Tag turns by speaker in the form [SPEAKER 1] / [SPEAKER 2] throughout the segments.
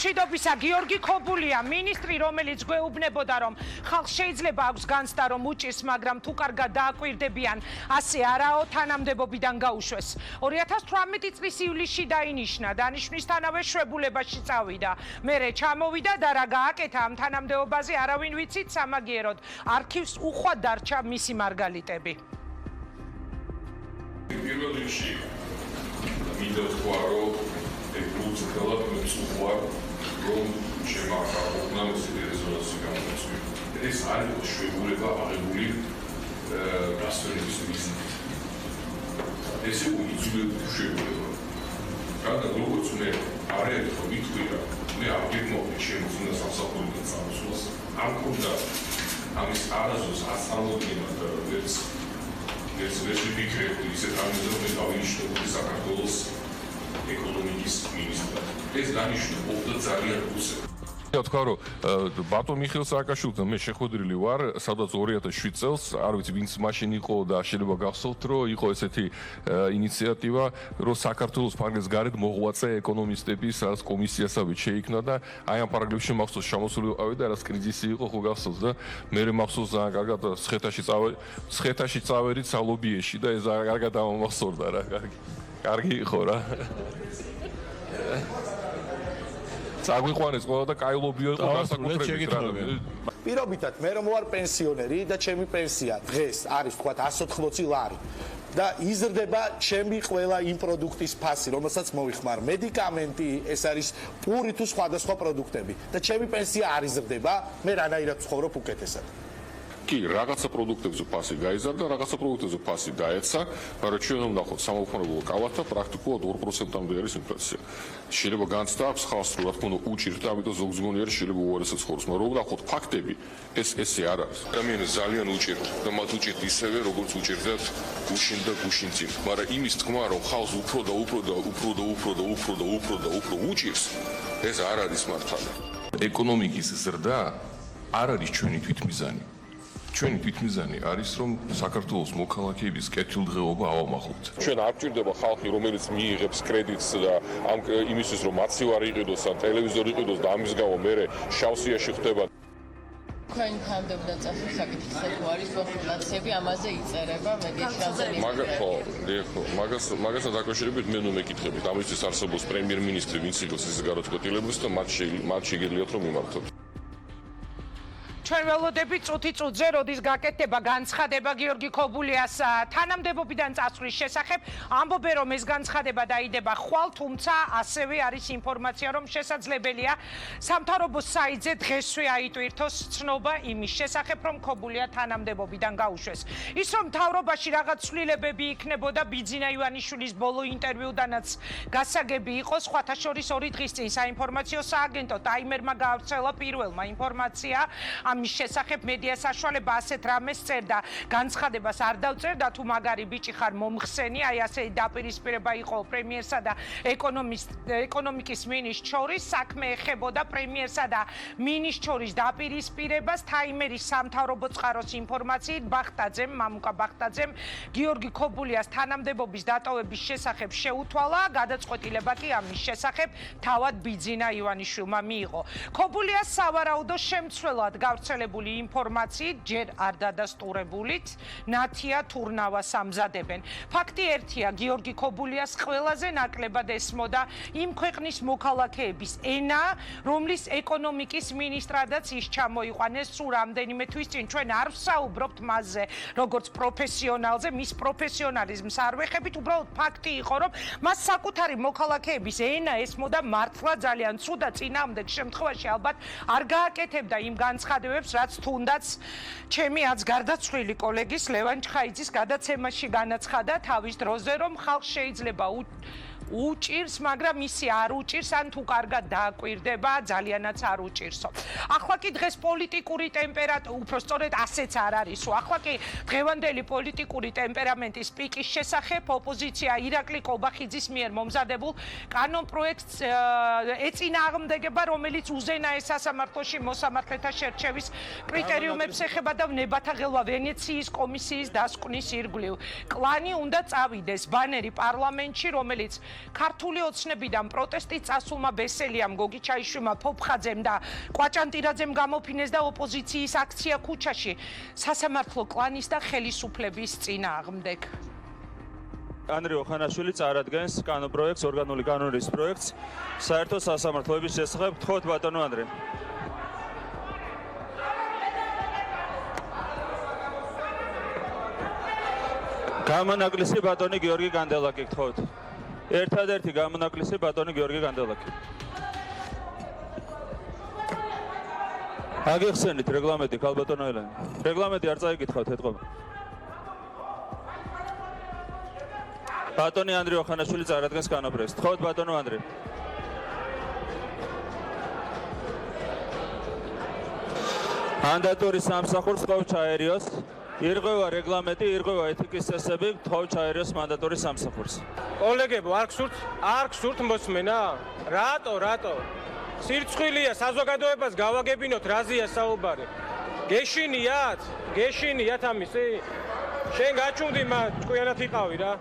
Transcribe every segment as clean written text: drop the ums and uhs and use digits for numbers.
[SPEAKER 1] მშვიდობისა გიორგი ქობულია, მინისტრი, რომელიც გვეუბნებოდა, რომ ხალხს შეიძლება აქვს განცდა, რომ უჭირს, მაგრამ თუ კარგად დააკვირდებიან, ასე არაო, თანამდებობიდან გაუშვეს. 2018 წლის ივლისში დაინიშნა, დანიშვნისთანავე შვებულებაში წავიდა. მერე ჩამოვიდა და რა გააკეთა ამ თანამდებობაზე არავინ ვიცით, სამაგიეროდ არქივს უხვად დარჩა მისი მარგალიტები.
[SPEAKER 2] პირველ რიგში მინდა ვთქვა, რომ უცხოელად მეწუხარ, რომ შემახარებნა მოსიძრეზონაცი გამოწვი. ეს არის შვებულება აღებული გასწორების მიზნით. ეს უიძულებელი შვებულება. რადგან როგორც მე არეთ რომ მითქვია, მე არ გიგმოვდი შემოწმდა სამსახურიდან წამოსვლას, არ მქონდა ამის არაზოს აცალოდინა და ეს ვერცი ფიქრობდი ისეთ რამეზე, რომ მე დავინიშნებოდი საქართველოს ეკონომიკის მინისტრად. ეს დანიშნული ყოფდა ძალიან უსწრაფო.
[SPEAKER 3] თქვა რომ ბატონ მიხეილ სააკაშვილთან მე შეხვედრილი ვარ, სადაც 2007 წელს, არ ვიცი ვინც მაშინ იყო და შეიძლება გახსოვთ, რომ იყო ესეთი ინიციატივა, რომ საქართველოს ფარგლებს გარეთ მოღვაწე ეკონომისტების რაც კომისიასავით შეიქმნა და აი ამ პარაგრაფში მახსოვს შემოსული ვიყავი და რაც კრიზისი იყო, ხო გახსოვს და მე მახსოვს ძალიან კარგად სხეთაში წავედით სალობიეში და ეს კარგად ამომახსოვრდა რა, კარგი იყო რა. საგვიყვანეს ყველა და კაი ლობიო იყო განსაკუთრებით რა.
[SPEAKER 4] პირობითად მე რომ ვარ პენსიონერი და ჩემი პენსია დღეს არის თქვა 180 ლარი და იზრდება ჩემი ყველა იმ პროდუქტის ფასი, რომელსაც მოვიხმარ, მედიკამენტი, ეს არის პური თუ სხვადასხვა პროდუქტები და ჩემი პენსია არ იზრდება, მე რანაირად ვცხოვრობ უკეთესად.
[SPEAKER 3] კი, რაღაცა პროდუქტებზე ფასი გაიზარდა, რაღაცა პროდუქტებზე ფასი დაეცა, მაგრამ ჩვენ უნდა ვნახოთ სამომხმარებლო კალათა პრაქტიკულად 2%-მდე არის ინფლაცია. შეიძლება განცდა აქვს ხალხს, რა თქმა უნდა, უჭირს და ამიტომ ზოგ ზგონიერი შეიძლება უარესად ცხოვრობს, მაგრამ ვნახოთ ფაქტები, ესე არ არის. ადამიანს ძალიან უჭირთ და მათ უჭირთ ისევე, როგორც უჭირდათ გუშინ და გუშინწინ, მაგრამ იმის თქმა, რომ ხალხს უფრო უჭირს, ეს არ არის მართალი. ეკონომიკის ზრდა არ არის ჩვენი თვითმიზანი. ჩვენი თვითმიზანი არის რომ საქართველოს მოქალაქეების კეთილდღეობა ავამახოთ.
[SPEAKER 2] ჩვენ არ გვჭირდება ხალხი, რომელიც მიიღებს კრედიტს და ამ იმისთვის რომ მაცივარი იყიდოს ან ტელევიზორი იყიდოს და ამის გამო მე შავსიაში ხდება.
[SPEAKER 5] თქვენი თანამდებობიდან წასვლის საკითხზე თუ არის კონსულტაციები, ამაზე იწერება მედიაში
[SPEAKER 2] მაგასთან დაკავშირებით მე მეკითხებით, ამისთვის არსებობს პრემიერ-მინისტრი, ვინც იყოს ეს გადაწყვეტილების და მათ შეგიძლიათ რომ მიმართოთ.
[SPEAKER 1] ჩვენ ველოდებით წუთი-წუთზე, როდის გაკეთდება განცხადება გიორგი ქობულიას თანამდებობიდან წასვლის შესახებ. ამბობენ, რომ ეს განცხადება დაიდება ხვალ, თუმცა ასევე არის ინფორმაცია, რომ შესაძლებელია სამთავრობო საიტზე დღესვე აიტვირთოს ცნობა იმის შესახებ, რომ ქობულია თანამდებობიდან გაუშვეს. ის რომ მთავრობაში რაღაც ცვლილებები იქნებოდა ბიძინა ივანიშვილის ბოლო ინტერვიუდანაც გასაგები იყო, სხვათა შორის 2 დღის წინ საინფორმაციო სააგენტო ტაიმერმა გაავრცელა პირველმა ინფორმაცია ამის შესახებ მედია საშუალება ასეთ რამეს წერდა, განცხადებას არ დავწერდა, თუ მაგარი ბიჭი ხარ მომხსენი, აი ასე დაპირისპირება იყო პრემიერსა და ეკონომიკის მინისტრს შორის, საქმე ეხებოდა პრემიერსა და მინისტრს შორის დაპირისპირებას, ტაიმერის სამთავრობო წყაროს ინფორმაციით ბახტაძემ, მამუკა ბახტაძემ გიორგი ქობულიას თანამდებობის დატოვების შესახებ შეუთვალა, გადაწყვეტილება კი ამის შესახებ თავად ბიძინა ივანიშვილმა მიიღო. ქობულიას სავარაუდო შემცველად გავრცელებული ინფორმაციით ჯერ არ დადასტურებულით ნათია თურნავას ამზადებენ. ფაქტი ერთია, გიორგი ქობულიას ყველაზე ნაკლებად ესმოდა იმ ქვეყნის მოქალაქეების ენა, რომლის ეკონომიკის მინისტრადაც ის ჩამოიყვანეს სულ რამდენიმე თვის წინ. ჩვენ არ ვსაუბრობთ მასზე, როგორც პროფესიონალზე, მის პროფესიონალიზმს არ ვეხებით, უბრალოდ ფაქტი იყო, რომ მას საკუთარი მოქალაქეების ენა ესმოდა მართლა ძალიან ცუდ და წინააღმდეგ შემთხვევაში ალბათ არ გააკეთებდა იმ განცხადებებს, რაც თუნდაც ჩემი აც გარდაცვლილი კოლეგის ლევან ჩხაიძის გადაცემაში განაცხადა თავის დროზე, რომ ხალხს შეიძლება უჭირს, მაგრამ ისი არ უჭირს, ან თუ კარგად დააკვირდება, ძალიანაც არ უჭირსო. ახლა კი დღეს პოლიტიკური ტემპერატურა, უფრო სწორედ ასეც არ არისო. ახლა კი დღევანდელი პოლიტიკური ტემპერამენტის პიკის შესახებ ოპოზიცია ირაკლი კობახიძის მიერ მომზადებულ კანონპროექტს ეწინააღმდეგება, რომელიც უზენაეს სასამართლოში მოსამართლეთა შერჩევის კრიტერიუმებს ეხება და ნებათა ღელვა ვენეციის კომისიის დასკვნის ირგვლივ. კლანი უნდა წავიდეს ბანერი პარლამენტში, რომელიც ქართული ოცნებიდან პროტესტი წასულმა ბესელიამ, გოგი ჩაიშვიმა, ფოფხაძემ და კვაჭანტირაძემ გამოფინეს და ოპოზიციის აქცია ქუჩაში სასამართლო კლანის და ხელისუფლების წინააღმდეგ.
[SPEAKER 6] ანდრიო ხანაშვილი წარადგენს კანონპროექტს, ორგანული კანონის პროექტს საერთო სასამართლოების შესახებ. გთხოვთ ბატონო ანდრე. გამონაკლისი ბატონი გიორგი განდელაკი, გთხოვთ. ერთადერთი გამონაკლისი ბატონი გიორგი განდელაკი. აგიხსენით რეგლამენტი, ქალბატონო ელენე. რეგლამენტი არ წაიკითხავთ ეთყობა. ბატონი ანდრიო ხანაშვილი წარადგენს კანონპროექტს. გთხოვთ ბატონო ანდრე. მანდატური სამსახურს გთხოვთ ჩაერიოს. ირღვევა რეგლამენტი, ირღვევა ეთიკის წესები, გთხოვთ ჩაერიოს მანდატური სამსახურს.
[SPEAKER 7] კოლეგებო, არ გსურთ მოსმენა? რატო? სირცხვილია საზოგადოებას გავაგებინოთ, რაზეა საუბარი? გეშინიათ ამისი? შენ გაჩუმდი მან, ჭკვიანად იყავი რა.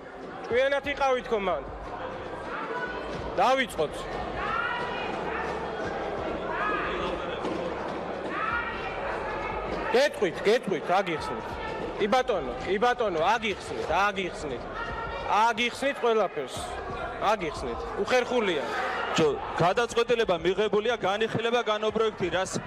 [SPEAKER 7] ჭკვიანად იყავი თქო მან. დავიწყოთ. გეტყვით, აგიხსნით. კი ბატონო, აგიხსნით ყველაფერს. აგიხსნით. უხერხულია.
[SPEAKER 6] გადაწყვეტილება მიღებულია, განიხილება კანონპროექტი, რას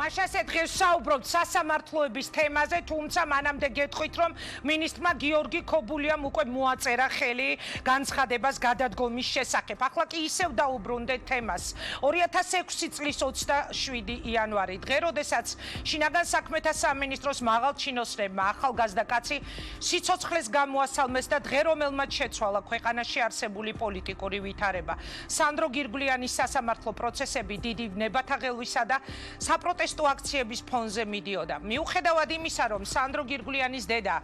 [SPEAKER 1] მაშასე დღეს საუბრობთ სასამართლოების თემაზე, თუმცა მანამდე გეტყვით, რომ მინისტრმა გიორგი ქობულიამ უკვე მოაწერა ხელი განცხადებას გადადგომის შესახებ. ახლა კი ისევ დაუბრუნდეთ თემას. 2006 წლის 27 იანვარი, დღე, როდესაც შინაგან საქმეთა სამინისტროს მაღალჩინოსნებმა ახალგაზრდა კაცი სიცოცხლეს გამოასალმეს და დღე, რომელმაც შეცვალა ქვეყანაში არსებული პოლიტიკური ვითარება. სანდრო გირგვლიანის სასამართლო პროცესები დიდი ნებათაღელვისა და საპროტესტო აქციების ფონზე მიდიოდა. მიუხედავად იმისა, რომ სანდრო გირგვლიანის დედა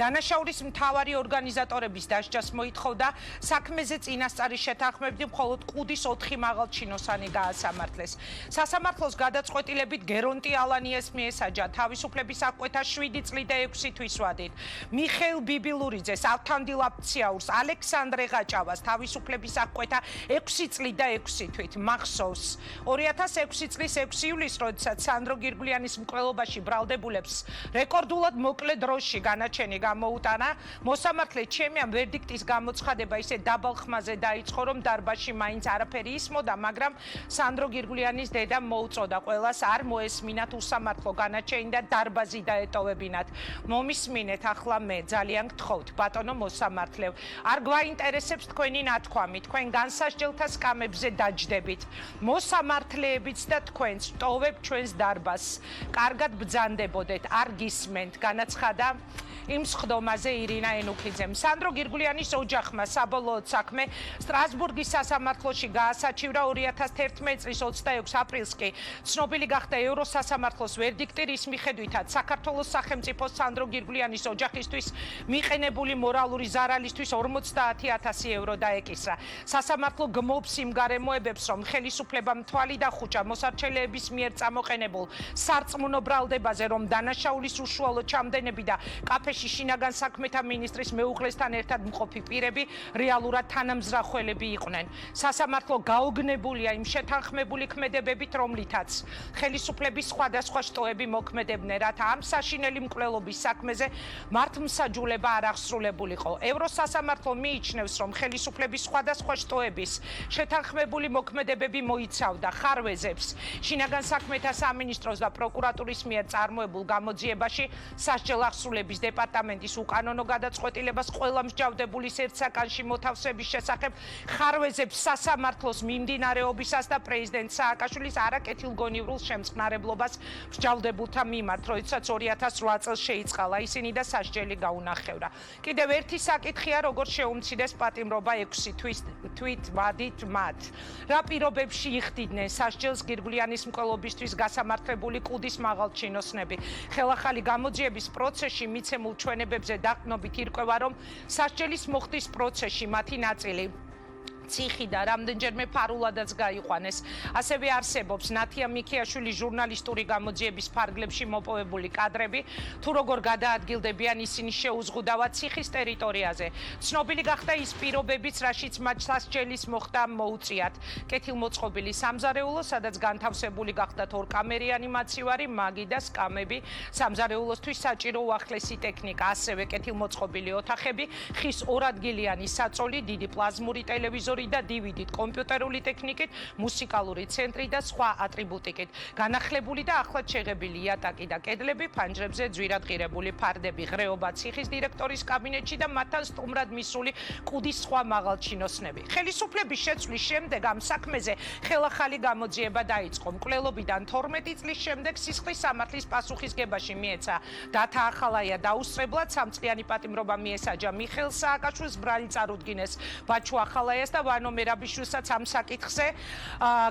[SPEAKER 1] დანაშაულის მთავარი ორგანიზატორების დასჯას მოითხოვდა, საქმეზე წინასწარი შეთანხმებით მხოლოდ ყუდის 4 მაღალჩინოსანი გაასამართლეს. სასამართლოს გადაწყვეტილებით გერონტი ალანიეს მიესაჯა თავისუფლების აღკვეთა 7 წლით და 6 თვის ვადით. მიხეილ ბიბილურიძეს, ავთანდილ აფციაურს, ალექსანდრე ღაჭავას თავისუფლების აღკვეთა 6 წლით და 6 თვით. მახსოვს 2006 წლის 6 ივლისს, როდესაც სანდრო გირგვლიანის მკვლელობაში ბრალდებულებს რეკორდულად მოკლე დროში განაჩენი გამოუტანა, მოსამართლე ჩემი ამ ვერდიქტის გამოცხადება ისე დაბალ ხმაზე დაიწყო, რომ დარბაზში მაინც არაფერი ისმოდა, მაგრამ სანდრო გირგვლიანის დედამ მოუწოდა ყველას არ მოესმინათ უსამართლო განაჩენი და დარბაზი დაეტოვებინათ. მომისმინეთ ახლა მე, ძალიან გთხოვთ, ბატონო მოსამართლევ, არ გვაინტერესებს თქვენი ნათქვამი, თქვენ განსასჯელთა სკამებზე დაჯდებით. მოსამართლეებიც და თქვენც ტოვებ ჩვენს დარბაზს. კარგად ბრძანდებოდეთ, არ გისმენთ, განაცხადა იმ სხდომაზე ირინა ენუქიძემ. სანდრო გირგვლიანის ოჯახმა საბოლოოდ საქმე სტრასბურგის სასამართლოში გაასაჩივრა 2011 წლის 26 აპრილს კი ცნობილი გახდა ევროსასამართლოს ვერდიქტი, რის მიხედვითაც საქართველოს სახელმწიფოს სანდრო გირგვლიანის ოჯახისთვის მიყენებული მორალური ზარალისთვის 50,000 евро დაეკისრა. სასამართლო გმობს იმ გარემოებებს, რომ ხელისუფლებამ თვალი დახუჭა მოსარჩელეების მიერ წამოყენებულ სარწმუნო ბრალდებაზე, რომ დანაშაულის უშუალო ჩამდენები და კაფეში შინაგან საქმეთა მინისტრის მეუღლესთან ერთად მყოფი პირები რეალურად თანამზრახველები იყვნენ. სასამართლო გაოგნებულია იმ შეთანხმებული ქმედებებით, რომლითაც ხელისუფლების სხვადასხვა შტოები მოქმედებდნენ, რათა ამ საშინელი მკვლელობის საქმეზე მართლმსაჯულება არ აღსრულებულიყო. ევროსასამართლო მიიჩნევს, რომ ხელისუფლების სხვადასხვა შტოების შეთანხმებული მოქმედებები მოიცავდა ხარვეზებს შინაგან საქმეთა სამინისტროს და პროკურატურის მიერ წარმოებულ გამოძიებაში სასჯელ აღსრულების დეპარტამენტის უკანონო გადაწყვეტილებას ყველა მსჯავრდებულის ერთსაკანში მოთავსების შესახებ ხარვეზებს სასამართლოს მიმდინარეობისას და პრეზიდენტ სააკაშვილის არაკეთილგონივრულ შემწყნარებლობას მსჯავრდებულთა მიმართ, როდესაც 2008 წელს შეიწყალა ისინი და სასჯელი გაუნახევრა. კიდევ ერთი საკითხია, როგორ შეუმცირდეს პატიმრობა 6 თვით ვადით მათ. რა პირობებში იხდიდნენ სასჯელს გირგვლიანის მკვლელობისთვის გასამართლებული კუდის მაღალჩინოსნები. ხელახალი გამოძიების პროცესში მიცემულ ჩვენებებზე დაყრდნობით ირკვევა, რომ სასჯელის მოხდის პროცესში მათი ნაწილი ციხი და რამდენჯერმე ფარულადაც გაიყვანეს. ასევე არსებობს ნათია მიქიაშვილის ჟურნალისტური გამოძიების ფარგლებში მოპოვებული კადრები, თუ როგორ გადაადგილდებიან ისინი შეუზღუდავად ციხის ტერიტორიაზე. ცნობილი გახდა ის პირობებიც, რაშიც მათ სასჯელის მოხდა მოუწიათ. კეთილმოწყობილი სამზარეულო, სადაც განთავსებული გახდათ ორკამერიანი მაცივარი, მაგი და სკამები, სამზარეულოსთვის საჭირო უახლესი ტექნიკა, ასევე კეთილმოწყობილი ოთახები, ხის ორადგილიანი საწოლი, დიდი პლაზმური ტელევიზორი და DVD-ით, კომპიუტერული ტექნიკით, მუსიკალური ცენტრი და სხვა ატრიბუტიკით. განახლებული და ახლად შეღებილი იატაკი და კედლები, ფანჯრებზე ძვირად ღირებული ფარდები, ღრეობა ციხის დირექტორის კაბინეტში და მათთან სტუმრად მისული კუდის სხვა მაღალჩინოსნები. ხელისუფლების შეცვლის შემდეგ ამ საქმეზე ხელახალი გამოძიება დაიწყო. მკვლელობიდან 12 წლის შემდეგ სისხლის სამართლის პასუხისგებაში მიეცა დათა ახალაია დაუსწრებლად, სამწლიანი პატიმრობა მიესაჯა მიხეილ სააკაშვილს, ბრალი წარუდგინეს ბაჩუ ახალაიას და ვანო მერაბიშვილსაც ამ საკითხზე.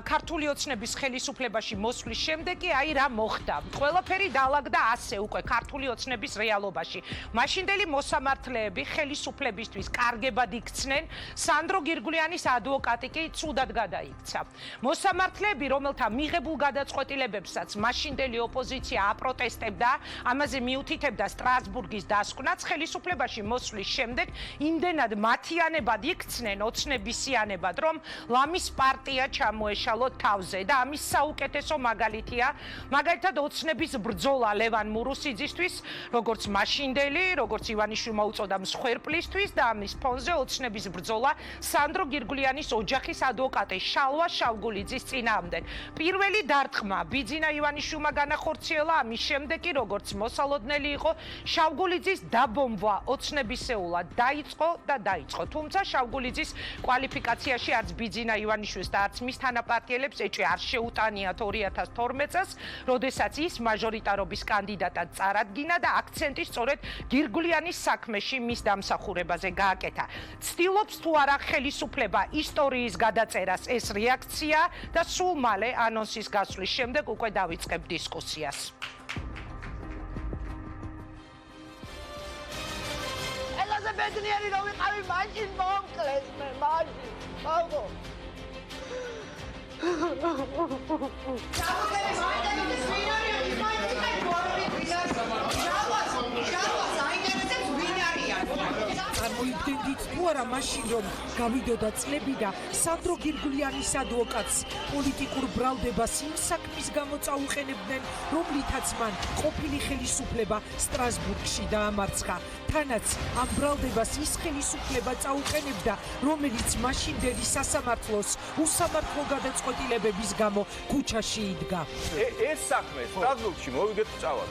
[SPEAKER 1] ქართული ოცნების ხელისუფლებაში მოსვლის შემდეგ კი აი რა მოხდა. ყველაფერი დაალაგდა ასე უკვე ქართული ოცნების რეალობაში. მაშინდელი მოსამართლეები ხელისუფლებისთვის კარგებად იქცნენ, სანდრო გირგვლიანის ადვოკატი კი ცუდად გადაიქცა. მოსამართლეები, რომელთა მიღებულ გადაწყვეტილებებსაც მაშინდელი ოპოზიცია აპროტესტებდა, ამაზე მიუთითებდა სტრასბურგის დასკვნაც, ხელისუფლებაში მოსვლის შემდეგ იმდენად მათიანებად იქცნენ ოცნებისიანებად, რომ ლამის პარტია ჩამოეშალო თავზე და ამის საუკეთესო მაგალითია, მაგალითად ოცნების ბრძოლა ლევან მურუსიძისთვის, როგორც მაშინდელი, როგორც ივანიშვილმა უწოდა მსხვერპლისთვის და ამის ფონზე ოცნების ბრძოლა სანდრო გირგვლიანის ოჯახის ადვოკატი შალვა შავგულიძის წინააღმდეგ. პირველი დარტყმა ბიძინა ივანიშვილმა განახორციელა, ამის შემდეგ კი როგორც მოსალოდნელი იყო, შავგულიძის დაბომბვა ოცნებისეულად დაიწყო. თუმცა შავგულიძის კვალიფიკაციაში არც ბიძინა ივანიშვილს და არც მის თანაპარტიელებს ეჭვი არ შეუტანიათ 2012 წელს, როდესაც ის მაჟორიტარობის კანდიდატად წარადგინა და აქცენტი სწორედ გირგვლიანის საქმეში მის დამსახურებაზე გააკეთა. ცდილობს თუ არა ხელისუფლება ისტორიის გადაწერას ეს რეაქცია და სულ მალე ანონსის გასვლის შემდეგ უკვე დავიწყებ დისკუსიას.
[SPEAKER 8] ელაზე ბედნიერი რომ ვიყავი, მაშინ მომკლეს მე, მაშინ. ბავო.
[SPEAKER 9] წარმოიდგენდით თუ არა მაშინ რომ გავიდოდა წლები და სანდრო გირგვლიანის ადვოკატს პოლიტიკურ ბრალდებას იმ საქმის გამო წაუყენებდნენ, რომლითაც მან ყოფილი ხელისუფლება სტრასბურგში დაამარცხა. თანაც ამ ბრალდებას ის ხელისუფლება წაუყენებდა, რომელიც მაშინდელი სასამართლოს უსამართლო გადაწყვეტილებების გამო ქუჩაში იდგა.
[SPEAKER 10] ეს საქმე სტრასბურგში მოვიგეთ წავალ.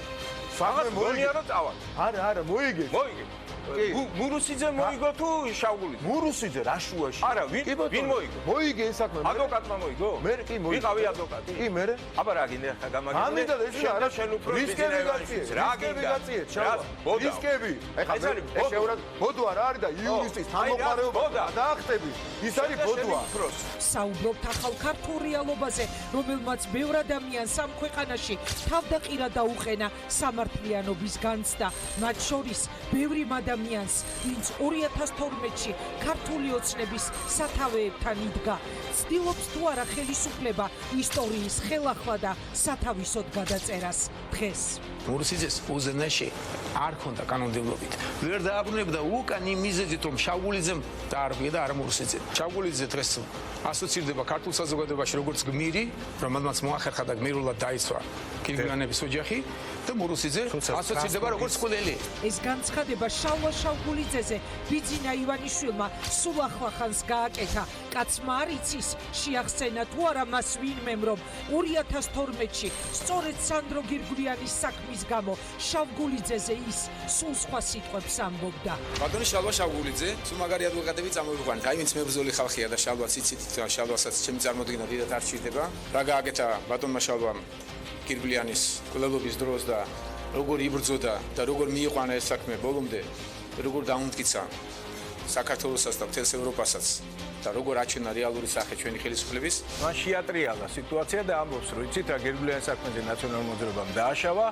[SPEAKER 10] საქმე მოვიგეთ რომ წავალ. არა, მოიგეთ. მურუსიძე მოიგო თუ შავგულიძე? მურუსიძე რა შუაში? არა, ვინ მოიგო? მოიგე ეს საქმე. ადვოკატმა მოიგო? მე კი მოიგო. ვიყავი ადვოკატი? კი, მე. აბა რა გინდა ხა გამაგინე? ამიტომ ეს არა შენ უფრო რისკები გაციეთ. რა გაციეთ? რისკები. ეხლა ეს შეურად ბოდვა რა არის და იურისტის თანმოყარეობა დაახტები. ის არის ბოდვა.
[SPEAKER 9] საუბრობთ ახალ ქართულ რეალობაზე, რომელმაც ბევრ ადამიანს ამ ქვეყანაში თავდაყირა დაუყენა სამართლიანობის განცდა. მათ შორის ბევრი ადამიანს, ვინც 2012-ში ქართული ოცნების სათავეებთან იდგა. ცდილობს თუ არა ხელისუფლება ისტორიის ხელახლა და სათავისოდ გადაწერას დღეს.
[SPEAKER 11] მურუსიძეს უზენაში არ ქონდა კანონმდებლობით. ვერ დააბრუნებდა უკან იმ მიზეზით, რომ შავგულიძემ დაარღვია და არა მურუსიძე. შავგულიძე დღეს ასოცირდება ქართულ საზოგადოებაში როგორც გმირი, რომელმაც მოახერხა და გმირულად დაიცვა კირგულიანების ოჯახი და მურუსიძე ასოცირდება როგორც ყვლელი.
[SPEAKER 9] ეს განცხადება შალვა შავგულიძეზე ბიძინა ივანიშვილმა სულ ახლა ხანს გააკეთა. კაცმა არ იცის შეახსენა თუ არა მას ვინმემ, რომ 2012-ში სწორედ სანდრო გირგულიანის საქმის გამო შავგულიძეზე ის სულ სხვა სიტყვებს ამბობდა.
[SPEAKER 11] ბატონი შალვა შავგულიძე, სულ მაგარი ადვოკატები წამოვიყვანეთ. აი ვინც მებრძოლი ხალხია და შალვაც იცით, შალვასაც ჩემი წარმოდგენა დიდად არ სჭირდება. რა გააკეთა ბატონმა შალვამ გირგულიანის კვლელობის დროს და როგორ იბრძოდა და როგორ მიიყვანა ეს საქმე ბოლომდე, როგორ დაუმტკიცა საქართველოსაც და მთელს ევროპასაც და როგორ აჩვენა რეალური სახე ჩვენი ხელისუფლების.
[SPEAKER 10] მან შეატრიალა სიტუაცია და ამბობს, რომ იცით რა გირგულიანის საქმეზე ნაციონალურ მოძრაობამ დააშავა,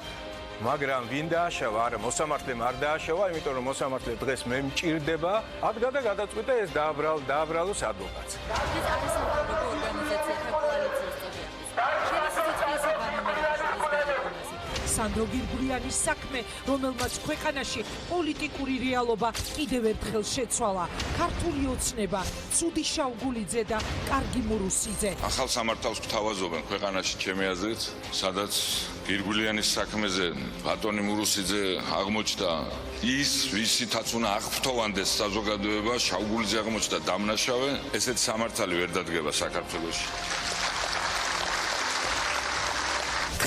[SPEAKER 10] მაგრამ ვინ დააშავა? არა, მოსამართლემ არ დააშავა, იმიტომ რომ მოსამართლე დღეს მე მჭირდება, ადგა და გადაწყვიტა ეს დააბრალოს ადვოკატს.
[SPEAKER 9] სანდრო გირგულიანის საქმე, რომელმაც ქვეყანაში პოლიტიკური რეალობა კიდევ ერთხელ შეცვალა. ქართული ოცნება, ცუდი შავგულიძე და კარგი მურუსიძე.
[SPEAKER 12] ახალ სამართალს გვთავაზობენ ქვეყანაში ჩემი აზრით, სადაც გირგულიანის საქმეზე ბატონი მურუსიძე აღმოჩნდა ის, ვისითაც უნდა აღფრთოვანდეს საზოგადოება, შავგულიძე აღმოჩნდა დამნაშავე, ესეთი სამართალი ვერ დადგება საქართველოში.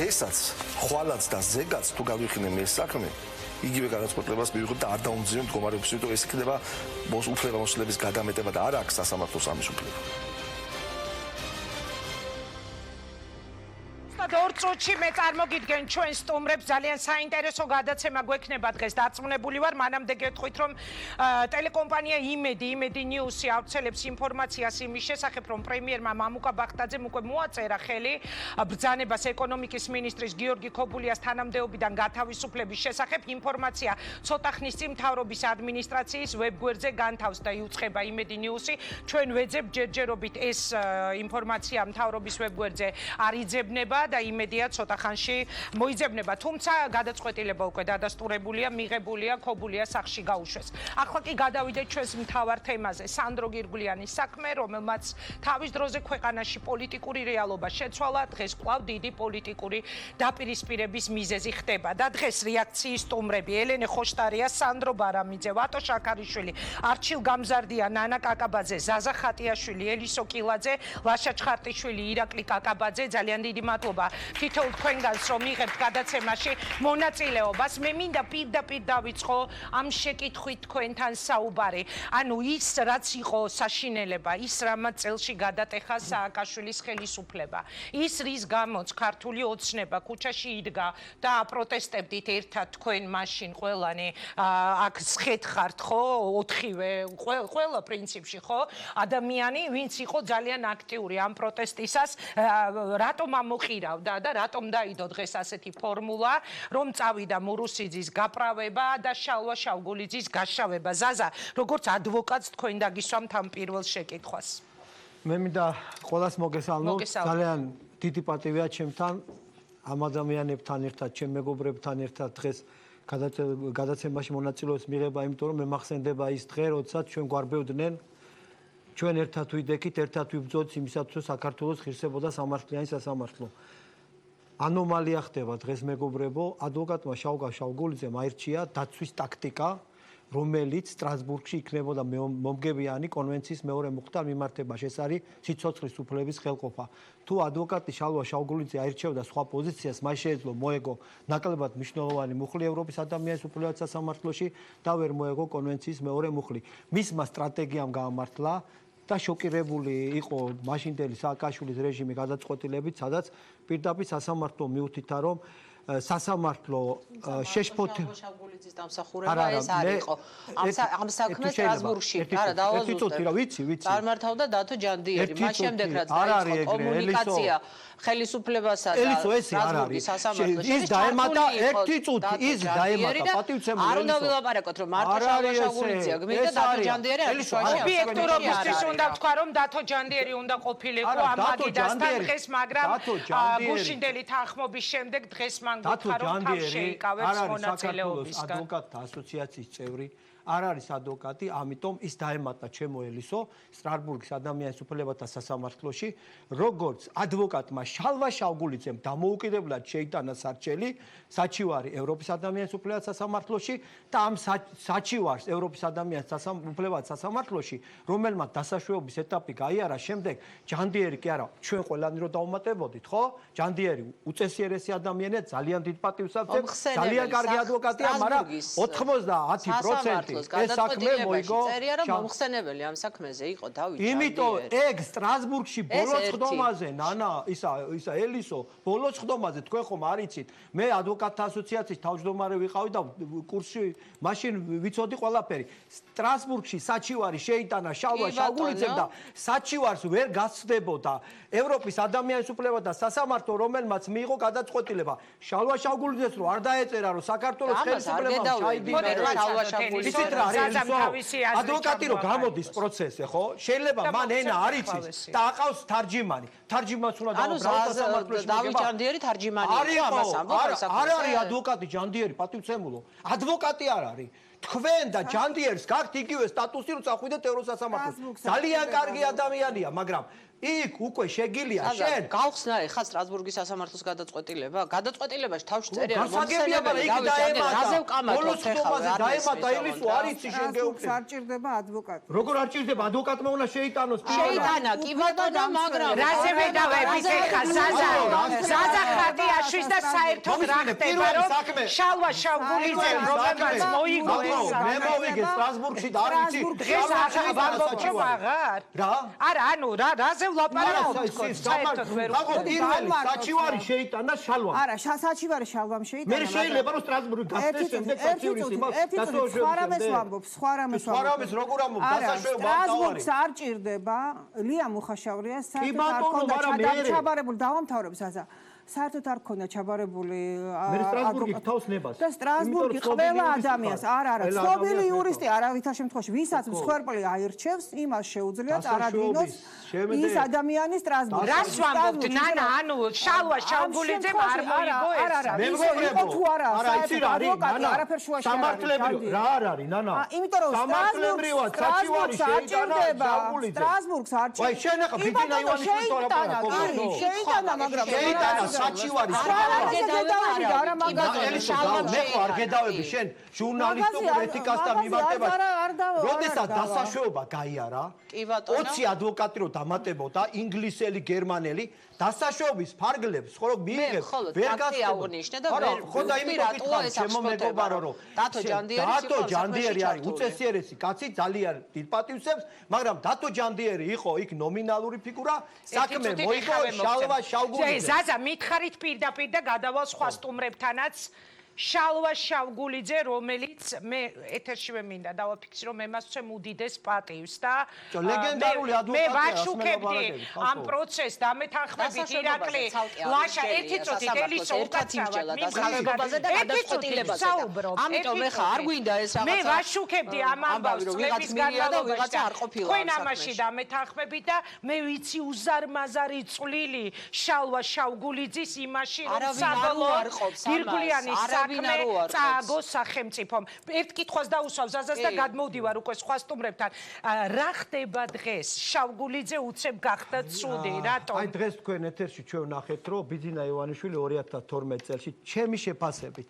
[SPEAKER 13] დღესაც ხვალაც და ზეგაც თუ გავიხსენებ ეს საქმე, იგივე გადაწყვეტილებას მივიღებ და არ დაუმძიმე მდგომარეობის, იმიტომ ეს იქნება უფლებამოსილების გადამეტება და არ აქვს სასამართლოს ამის უფლება.
[SPEAKER 1] ორ წუთში მე წარმოგიდგენ ჩვენ სტუმრებს ძალიან საინტერესო გადაცემა გვექნება დღეს დარწმუნებული ვარ მანამდე გეტყვით რომ ტელეკომპანია იმედი ნიუსი ავრცელებს ინფორმაციას იმის შესახებ რომ პრემიერმა მამუკა ბახტაძემ უკვე მოაწერა ხელი ბრძანებას ეკონომიკის მინისტრის გიორგი ქობულიას თანამდებობიდან გათავისუფლების შესახებ ინფორმაცია ცოტა ხნის წინ მთავრობის ადმინისტრაციის ვებგვერდზე განთავსდა იუწყება იმედი ნიუსი ჩვენ ვეძებ ჯერჯერობით ეს ინფორმაცია მთავრობის ვებგვერდზე არ იძებნება და იმედია ცოტა ხანში მოიძებნება. თუმცა გადაწყვეტილება უკვე დადასტურებულია, მიღებულია, ქობულიას სახლში გაუშვეს. ახლა კი გადავიდეთ ჩვენს მთავარ თემაზე, სანდრო გირგულიანის საქმე, რომელმაც თავის დროზე ქვეყანაში პოლიტიკური რეალობა შეცვალა, დღეს კვლავ დიდი პოლიტიკური დაპირისპირების მიზეზი ხდება და დღეს რეაქციის სტუმრები ელენე ხოშტარია, სანდრო ბარამიძე, ვატო შაქარიშვილი, არჩილ გამზარდია, ნანა კაკაბაძე, ზაზა ხატიაშვილი, ელისო კილაძე, ლაშა ჩხარტიშვილი, ირაკლი კაკაბაძე, ძალიან დიდი მადლობა თითოეულ თქვენგანს რომ იღებთ გადაცემაში მონაწილეობას. მე მინდა პირდაპირ დავიწყო ამ შეკითხვით თქვენთან საუბარი. ანუ ის რაც იყო საშინელება, ის რამაც წელში გადატეხა სააკაშვილის ხელისუფლება, ის რის გამოც ქართული ოცნება ქუჩაში იდგა და აპროტესტებდით ერთად თქვენ მაშინ ყველანი აქ სხეთხართ ხო, ოთხივე ყველა პრინციპში ხო, ადამიანი ვინც იყო ძალიან აქტიური ამ პროტესტისას, რატომ ამოყირავდა და რატომ დაიდო დღეს ასეთი ფორმულა, რომ წავიდა მურუსიძის გაправება და შალვა შავგულიძის გაშავება. ზაზა, როგორც ადვოკატს თქვენ დაგისვამთ ამ პირველ შეკითხვას.
[SPEAKER 14] მე მინდა ყველას მოგესალმო. ძალიან დიდი პატივია ჩემთან, ამ ადამიანებთან ერთად, ჩემ მეგობრებთან ერთად დღეს გადაცემაში მონაწილეობის მიღება, იმიტომ რომ მე მახსენდება ის დღე, როდესაც ჩვენ გვარბევდნენ, ჩვენ ერთად ვიდექით, ერთად ვიბრძოდით იმისათვის, რომ საქართველოს ღირსებოდა სამართლიანი სასამართლო. ანომალია ხდება დღეს მეგობრებო, ადვოკატმა შალვა შავგულიძემ აირჩია დაცვის ტაქტიკა, რომელიც სტრასბურგში იქნებოდა მომგებიანი კონვენციის მეორე მუხტარ მიმართებაში. ეს არის სიცოცხლის უფლების ხელყოფა. თუ ადვოკატი შალვა შავგულიძე აირჩევდა სხვა პოზიციას, მას შეეძლო მოეგო ნაკლებად მნიშვნელოვანი მუხლი ევროპის ადამიანის უფლებათა სასამართლოში და ვერ მოეგო კონვენციის მეორე მუხლი. მისმა სტრატეგიამ გაამართლა და შოკირებული იყო მაშინდელი სააკაშვილის რეჟიმი გადაწყვეტილებით, სადაც პირდაპირ სასამართლომ მიუთითა, რომ სასამართლო შეშფოთი
[SPEAKER 15] შავგულიძის დამსახურება ეს არ იყო. ამ საქმეს სტრასბურგში არა დავაზუსტებ.
[SPEAKER 14] ვიცი.
[SPEAKER 15] წარმართავდა დათო ჯანდიერი. მას შემდეგ რაც დაიწყო კომუნიკაცია ხელისუფლებასა და სტრასბურგის სასამართლოში
[SPEAKER 14] ის დაემატა ერთი წუთი ის დაემატა პატივცემული
[SPEAKER 15] არ უნდა ვილაპარაკოთ რომ მარტო შავგულიძეა გმინდა დათო ჯანდიერი არის შუაში
[SPEAKER 1] ობიექტურობისთვის უნდა ვთქვა რომ დათო ჯანდიერი უნდა ყოფილიყო ამ მაგიდასთან დღეს მაგრამ გუშინდელი თანხმობის შემდეგ დღეს მან გითხრა რომ თავ შეიკავებს მონაწილეობისგან
[SPEAKER 14] ადვოკატთა ასოციაციის წევრი არ არის ადვოკატი, ამიტომ ის დაემატა ჩემო ელისო სტრასბურგის ადამიანის უფლებათა სასამართლოში, როგორც ადვოკატმა შალვა შავგულიძემ დამოუკიდებლად შეიტანა სარჩელი საჩივარი ევროპის ადამიანის უფლებათა სასამართლოში და ამ საჩივარს ევროპის ადამიანის უფლებათა სასამართლოში, რომელმაც დასაშვეობის ეტაპი გაიარა შემდეგ, ჯანდიერი კი არა, ჩვენ ყველანი რო დავუმატებოდით, ხო? ჯანდიერი უწესიერესი ადამიანია, ძალიან დიდ პატივს აქვს, ძალიან კარგი ადვოკატია, მაგრამ 90% ეს საქმე მოიგო
[SPEAKER 15] წერია რომ მომხსენებელი ამ საქმეზე იყო დავით ჯანდიერი.
[SPEAKER 14] იმიტომ ეგ სტრასბურგში ბოლოს ხდომაზე ნანა ისა ელისო ბოლოს ხდომაზე თქვენ ხომ არიცით მე ადვოკატთა ასოციაციის თავმჯდომარე ვიყავი და კურსში მაშინ ვიცოდი ყველაფერი სტრასბურგში საჩივარი შეიტანა შალვა შავგულიძემ და საჩივარს ვერ გასცდებოდა ევროპის ადამიანის უფლებათა სასამართლო რომელმაც მიიღო გადაწყვეტილება შალვა შავგულიძეს რო არ დაეწერა რომ საქართველოს ხელისუფლებამ ჩაიდინა
[SPEAKER 15] შალვა შავგულიძე
[SPEAKER 14] ადვოკატი რო გამოდის პროცესზე ხო შეიძლება მან ენა არ იცის და აყავს თარჯიმანი თარჯიმანს უნდა დაუბრალოს სასამართლოში
[SPEAKER 15] დავით ჯანდიერი თარჯიმანი იყო ამას ამბობს
[SPEAKER 14] არ არის ადვოკატი ჯანდიერი პატივცემულო ადვოკატი არ არის თქვენ და ჯანდიერს გაქვთ იგივე სტატუსი რომ წახვიდეთ ევროსასამართლოში ძალიან კარგი ადამიანია მაგრამ იქ უკვე შეგილია შენ
[SPEAKER 15] გავხსნა ეხა სტრასბურგის სასამართლოს გადაწყვეტილება გადაწყვეტილებაში თავში წერია რომ
[SPEAKER 14] მოსაგებია იქ დაემატა ბოლოს ხდომაზე დაემატა ელისო არ იცი შენ გეუბნები
[SPEAKER 16] არ ჭირდება ადვოკატი
[SPEAKER 14] როგორ არ ჭირდება ადვოკატმა უნდა შეიტანოს
[SPEAKER 15] შეიტანა კი ბატონო მაგრამ
[SPEAKER 1] რაზე ვედავებით ეხა ზაზა ხარდიაშვილს და საერთოდ რა ხდება რომ შალვა შავგულიძე რომელმაც მოიგო ეს
[SPEAKER 14] მე მოვიგე სტრასბურგში და არ იცი
[SPEAKER 1] დღეს აღარ აღარ
[SPEAKER 14] რა
[SPEAKER 1] არა ანუ რაზე
[SPEAKER 14] საჩივარი შეიტანა შალვამ.
[SPEAKER 16] არა, საჩივარი შალვამ შეიტანა.
[SPEAKER 14] მე შეიძლება რომ სტრასბურგი გასცეს შემდეგ საჩივრის იმას დასაშვებამდე.
[SPEAKER 16] სხვა რამეს ვამბობ.
[SPEAKER 14] სხვა რამეს როგორ ამბობ დასაშვება
[SPEAKER 16] სტრასბურგს არ ჭირდება ლია მუხაშავრიას საერთოდ არ ქონდა ჩაბარებული დავამთავრებ საზა. საერთოდ არ ქონდა ჩაბარებული
[SPEAKER 14] მე სტრასბურგი თავს ნებას
[SPEAKER 16] და სტრასბურგი ყველა ადამიანს არა ცნობილი იურისტი არავითარ შემთხვევაში ვისაც მსხვერპლი აირჩევს იმას შეუძლია წარადგინოს ის ადამიანი სტრასბურგში
[SPEAKER 1] რას ვამბობთ ნანა ანუ შალვა შავგულიძემ არ მოიგო ეს
[SPEAKER 14] მე მეგობრებო არა იცი რა არის ნანა სამართლებრივ რა არ არის ნანა
[SPEAKER 16] იმიტომ რომ
[SPEAKER 14] სამართლებრივად საჩივარი შეიტანა შავგულიძე
[SPEAKER 16] სტრასბურგს არ
[SPEAKER 14] ვაი შენ ახლა ბიძინა ივანიშვილს ვარაფერა
[SPEAKER 16] შეიტანა მაგრამ
[SPEAKER 14] შეიტანა საჩივარი მე არ გედავები შენ ჟურნალისტურ ეთიკას და მიმართებას როდესაც დასაშვეობა გაიარა 20 ადვოკატი რო დამატებოდა ინგლისელი გერმანელი დასაშვეობის ფარგლებს ხო რომ მიიღებს ვერ
[SPEAKER 15] გასწავლიშნე და ვერ
[SPEAKER 14] ხო და იმიტომ გითხარ ჩემო მეგობარო რომ
[SPEAKER 15] დათო
[SPEAKER 14] ჯანდიერი არის უწესიერესი კაცი ძალიან დიდ პატივს მაგრამ დათო ჯანდიერი იყო იქ ნომინალური ფიგურა საქმე მოიგო შალვა შავგულიძე
[SPEAKER 1] ზაზა მითხარით პირდაპირ და გადავალ სხვა სტუმრებთანაც შალვა შავგულიძე რომელიც მე ეთერშივე მინდა დავაფიქსირო მე მას ვცემ უდიდეს პატივს და
[SPEAKER 14] ლეგენდარული ადვოკატია
[SPEAKER 1] მე ვაშუქებდი ამ პროცესს და მე თანხმებით ირაკლი ლაშა ერთი წუთით ელისო უკაცრავად
[SPEAKER 15] მიმხარებაზე და გადაწყვეტილებაზე ამიტომ ეხა არ გვინდა ეს რაღაცა
[SPEAKER 1] მე ვაშუქებდი ამ ამბავს წლების განმავლობაში
[SPEAKER 15] არ ყოფილა
[SPEAKER 1] თქვენ ამაში და მე თანხმებით და მე ვიცი უზარმაზარი წვლილი შალვა შავგულიძის იმაში რომ საბოლოოდ გირგულიანის წააგო სახელმწიფომ. ერთ კითხვას დაუსვავ ზაზას და გადმოვდივარ უკვე სხვა სტუმრებთან. რა ხდება დღეს? შავგულიძე უცებ გახდა ცუდი, რატომ?
[SPEAKER 14] აი დღეს თქვენ ეთერში ჩვენ ვნახეთ, რომ ბიძინა ივანიშვილი 2012 წელს ჩემი შეფასებით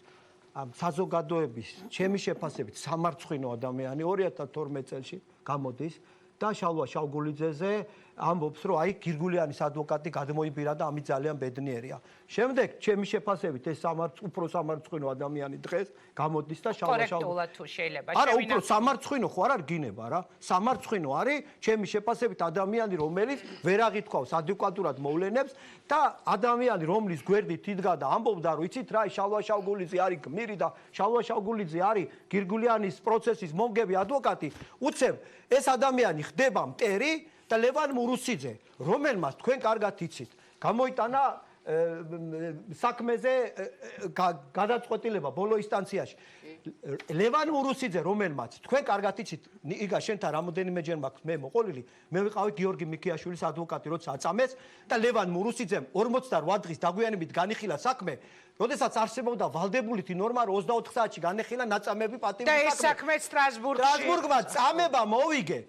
[SPEAKER 14] ამ საზოგადოების ჩემი შეფასებით სამარცხვინო ადამიანი 2012 წელს გამოდის და შალვა შავგულიძეზე ამბობს, რომ აი გირგულიანის ადვოკატი გადმოიბირა და ამით ძალიან ბედნიერია. შემდეგ ჩემი შეფასებით ეს უფრო სამარცხვინო ადამიანი დღეს გამოდის და
[SPEAKER 1] კორექტულად თუ შეიძლება.
[SPEAKER 14] არა, უფრო სამარცხვინო ხო არ გინება რა. სამარცხვინო არის ჩემი შეფასებით ადამიანი, რომელიც ვერ აღითქვავს ადეკვატურად მოვლენებს და ადამიანი, რომლის გვერდით იდგა და ამბობდა, რომ იცით რა, შალვა შავგულიძე არის გმირი და შალვა შავგულიძე არის გირგულიანის პროცესის მომგები ადვოკატი, უცებ ეს ადამიანი ხდება მტერი და ლევან მურუსიძე, რომელმაც თქვენ კარგად იცით, გამოიტანა საქმეზე გადაწყვეტილება ბოლო ინსტანციაში. ლევან მურუსიძე, რომელმაც თქვენ კარგად იცით, იგა შენთან რამოდენიმეჯერ მაქვს მე მოყოლილი, მე ვიყავი გიორგი მიქიაშვილის ადვოკატი, როცა აწამეს და ლევან მურუსიძემ 48 დღის დაგვიანებით განიხილა საქმე, როდესაც არსებობდა ვალდებულითი ნორმა, რომ 24 საათში განეხილა ნაწამები პატივი
[SPEAKER 1] საქმე. და ეს საქმე
[SPEAKER 14] სტრასბურგმა წამება მოვიგე.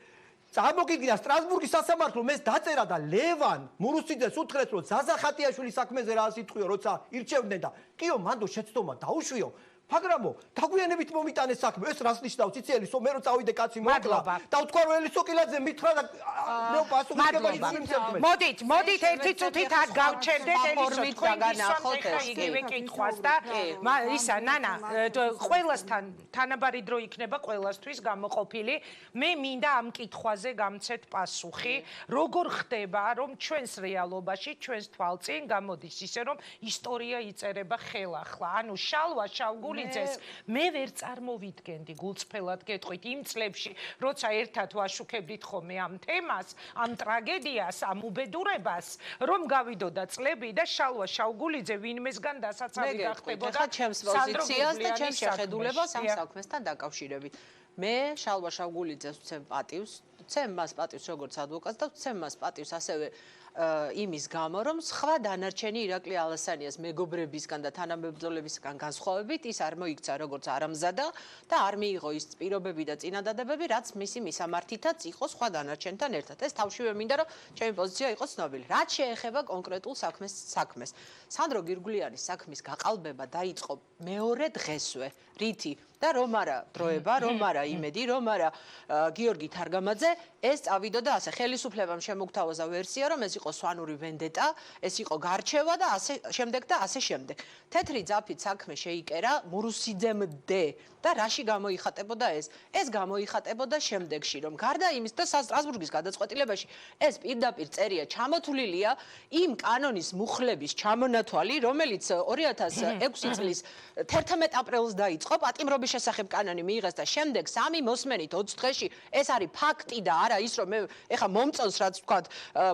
[SPEAKER 14] წამოგიგდა სტრასბურგის სასამართლომ ეს დაწერა და ლევან მურუსიძეს უთხრეს, რომ ზაზა ხატიაშვილის საქმეზე რა ასიტყვიო, როცა ირჩევდნენ და კიო მანდო შეცდომა დაუშვიო. მაგრამ დაგვიანებით მომიტანეს საქმე. ეს რას ნიშნავს? იცი ელისო, მე რო წავიდე კაცი მოკლა და ვთქვა რომ ელისო კილაძე მითხრა და მე პასუხისგებაში სიმცემ.
[SPEAKER 1] მოდით ერთი წუთით აქ გავჩერდეთ ელისო თქვენ გისვამთ იგივე კითხვას და ისა ნანა ყველასთან თანაბარი დრო იქნება ყველასთვის გამოყოფილი. მე მინდა ამ კითხვაზე გამცეთ პასუხი. როგორ ხდება რომ ჩვენს რეალობაში, ჩვენს თვალწინ გამოდის ისე რომ ისტორია იწერება ხელახლა. ანუ შალვა შავგული მე ვერ წარმოვიდგენდი გულწრფელად გეტყვით იმ წლებში, როცა ერთად ვაშუქებდით ხოლმე ამ თემას, ამ ტრაგედიას, ამ უბედურებას, რომ გავიდოდა წლები და შალვა შავგულიძე ვინმესგან დასაცავი გახდებოდა.
[SPEAKER 15] ეხლა ჩემს პოზიციას და ჩემს შეხედულებას ამ საქმესთან დაკავშირებით. მე შალვა შავგულიძეს ვცემ პატივს, ვცემ მას პატივს როგორც ადვოკატს და ვცემ მას პატივს ასევე იმის გამო, რომ სხვა დანარჩენი ირაკლი ალასანიას მეგობრებისგან და თანამებრძოლებისგან განსხვავებით ის არ მოიქცა როგორც არამზადა და არ მიიღო ის პირობები და წინადადებები, რაც მისი მისამართითაც იყო სხვა დანარჩენთან ერთად. ეს თავშივე მინდა რომ ჩემი პოზიცია იყოს ცნობილი. რაც შეეხება კონკრეტულ საქმეს. სანდრო გირგულიანის საქმის გაყალბება დაიწყო მეორე დღესვე, რითი და რომ არა დროება, რომ არა იმედი, რომ არა გიორგი თარგამაძე, ეს წავიდოდა ასე ხელისუფლებამ შემოგთავაზა ვერსია, რომ ეს იყო სვანური ვენდეტა, ეს იყო გარჩევა და ასე შემდეგ და ასე შემდეგ. თეთრი ძაფით საქმე შეიკერა მურუსიძემდე და რაში გამოიხატებოდა ეს? ეს გამოიხატებოდა შემდეგში, რომ გარდა იმის და სტრასბურგის გადაწყვეტილებაში ეს პირდაპირ წერია ჩამოთვლილია იმ კანონის მუხლების ჩამონათვალი, რომელიც 2006 წლის 11 აპრილს დაიწყო პატიმრობის შესახებ კანონი მიიღეს და შემდეგ 3 მოსმენით 20 დღეში ეს არის ფაქტი და არა ის რომ მე ეხა მომწონს რაც ვთქვათ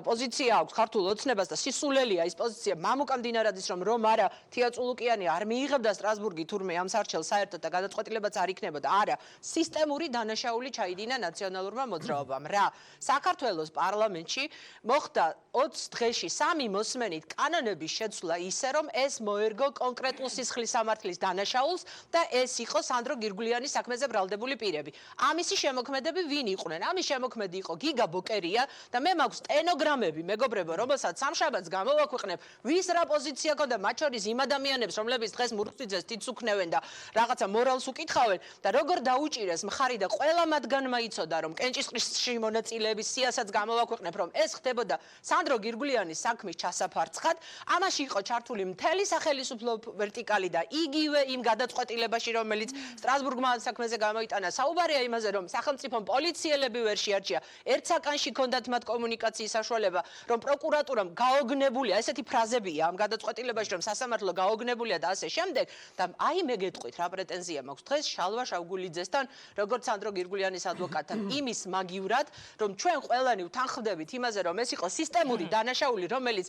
[SPEAKER 15] პოზიცია აქვს ქართულ ოცნებას და სისულელია ის პოზიცია მამუკამდინარადის რომ არა თიაწულუკიანი არ მიიღებდა სტრასბურგი თურმე ამ სარჩელს საერთოდ და გადაწყვეტილებაც არ იქნებოდა არა სისტემური დანაშაული ჩაიდინა ნაციონალურმა მოძრაობამ რა საქართველოს პარლამენტში მოხდა 20 დღეში 3 მოსმენით კანონების შეცვლა ისე რომ ეს მოერგო კონკრეტულ სისხლის სამართლის დანაშაულს და ეს იყო სანდრო გირგულიანის საქმეზე ბრალდებული პირები. ამისი შემოქმედები ვინ იყვნენ? ამის შემოქმედი იყო გიგა ბოკერია და მე მაქვს სტენოგრამები, მეგობრებო, რომელსაც სამშაბათს გამოვაქვეყნებ, ვის რა პოზიცია ქონდა მათ შორის იმ ადამიანებს, რომლებიც დღეს მურუსიძეს თითს უქნევენ და რაღაცა მორალს უკითხავენ და როგორ დაუჭირეს მხარი და ყველა მათგანმა იცოდა, რომ კენჭისყრისში მონაწილეების სიასაც გამოვაქვეყნებ, რომ ეს ხდებოდა სანდრო გირგულიანის საქმის ჩასაფარცხად, ამაში იყო ჩართული მთელი სახელისუფლო ვერტიკალი და იგივე იმ გადაწყვეტილებაში, რომელიც სტრასბურგმა საქმეზე გამოიტანა საუბარია იმაზე, რომ სახელმწიფო პოლიციელები ვერ შეარჩია. ერთ საკანში ჰქონდათ მათ კომუნიკაციის საშუალება, რომ პროკურატურამ გაოგნებულია, ესეთი ფრაზებია ამ გადაწყვეტილებაში, რომ სასამართლო გაოგნებულია და ასე შემდეგ. და აი მე გეტყვით, რა პრეტენზია მაქვს დღეს შალვა შავგულიძესთან, როგორც სანდრო გირგულიანის ადვოკატთან, იმის მაგივრად, რომ ჩვენ ყველანი ვთანხმდებით იმაზე, რომ ეს იყო სისტემური დანაშაული, რომელიც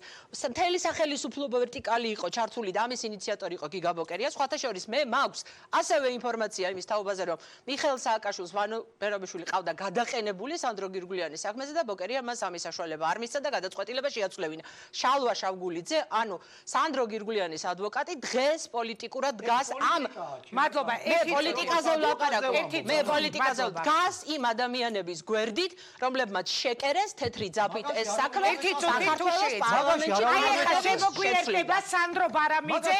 [SPEAKER 15] მთელი სახელისუფლო ვერტიკალი იყო ჩართული და ამის ინიციატორი იყო გიგა ბოკერია. სხვათა შორის მე მაქვს ასევე ინფორმაცია იმის თაობაზე, რომ მიხეილ სააკაშვილს ვანო ბერობიშვილი ყავდა გადაყენებული სანდრო გირგულიანის საქმეზე და ბოკერია მას ამის საშუალება არ მისცა და გადაწყვეტილება გადაწყვეტილება შეაცვლევინა. შალვა შავგულიძე, ანუ სანდრო გირგულიანის ადვოკატი დღეს პოლიტიკურად დგას ამ
[SPEAKER 1] მადლობა,
[SPEAKER 15] პოლიტიკაზე ვლაპარაკობ. მე პოლიტიკაზე დგას იმ ადამიანების გვერდით, რომლებმაც შეკერეს თეთრი ძაფით ეს საქმე საქართველოს პარლამენტში.
[SPEAKER 1] აი ახლა შემოგვიერთება სანდრო ბარამიძე,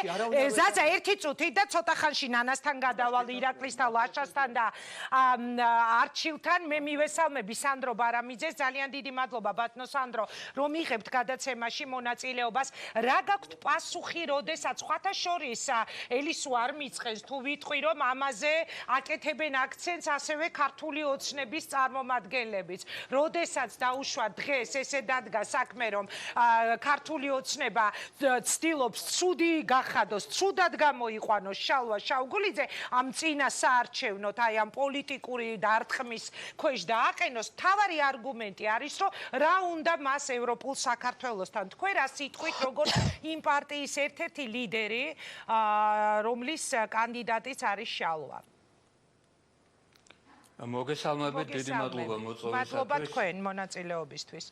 [SPEAKER 1] ზაზა ერთი წუთი და ცოტა ხანში ნანასთან გადავალ ირაკლისთან, ლაშასთან და არჩილთან. მე მივესალმები სანდრო ბარამიძეს. ძალიან დიდი მადლობა ბატონო სანდრო, რომ იღებთ გადაცემაში მონაწილეობას. რა გაქვთ პასუხი, როდესაც სხვათა შორის ელისუ არ მიწყეს თუ ვიტყვი რომ ამაზე აკეთებენ აქცენტს ასევე ქართული ოცნების წარმომადგენლებიც. როდესაც დაუშვა დღეს ესე დადგა საქმე რომ ქართული ოცნება ცდილობს ცუდი გახადოს, ცუდად გამოიყვანოს შალვა შავგულიძე, ამ წინა საარჩევნოთ აი ამ პოლიტიკური დარტყმის ქვეშ დააყენოს, მთავარი არგუმენტი არის რომ რა უნდა მას ევროპულ საქართველოსთან. თქვენ რა სიტყვით როგორც იმ პარტიის ერთ-ერთი ლიდერი, რომლის კანდიდატიც არის შალვა.
[SPEAKER 17] მოგესალმებით, დიდი მადლობა მოწვევისათვის.
[SPEAKER 1] მადლობა თქვენ მონაწილეობისთვის.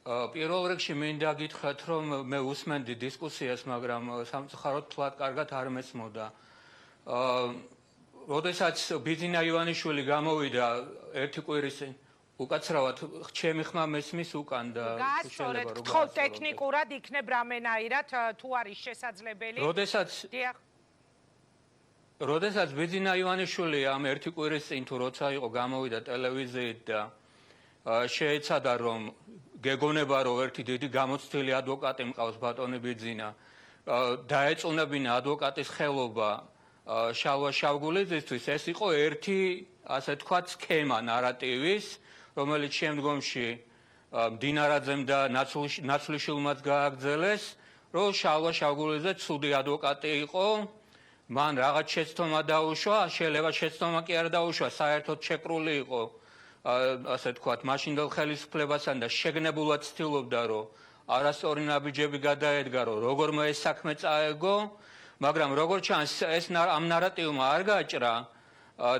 [SPEAKER 17] პირველ რიგში მინდა გითხრათ, რომ მე უსმენდი დისკუსიას, მაგრამ სამწუხაროდ თლად კარგად არ მეცმოდა. როდესაც ბიძინა ივანიშვილი გამოვიდა ერთი კვირის წინ, უკაცრავად ჩემი ხმა მესმის უკან და
[SPEAKER 1] გასწორეთ, გთხოვ ტექნიკურად იქნებ რამენაირად თუ არის შესაძლებელი.
[SPEAKER 17] როდესაც ბიძინა ივანიშვილი ამ ერთი კვირის წინ თუ როცა იყო გამოვიდა ტელევიზიით და შეეცადა რომ გეგონება რომ ერთი დიდი გამოცდილი ადვოკატი მყავს ბატონი ბიძინა დაეწუნებინა ადვოკატის ხელობა შალვა შავგულიძისთვის, ეს იყო ერთი ასე თქვათ სქემა ნარატივის, რომელიც შემდგომში მდინარაძემ და ნაცვლიშვილმაც გააგრძელეს, რომ შალვა შავგულიძე ცუდი ადვოკატი იყო, მან რაღაც შეცდომა დაუშვა, შეიძლება შეცდომა კი არ დაუშვა, საერთოდ შეკრული იყო ასე თქვათ მაშინდელ ხელისუფლებასთან და შეგნებულად ცდილობდა რომ არასწორი ნაბიჯები გადაედგა, რომ როგორმე ეს საქმე წაეგო, მაგრამ როგორც ჩანს ეს ამ ნარატივმა არ გაჭრა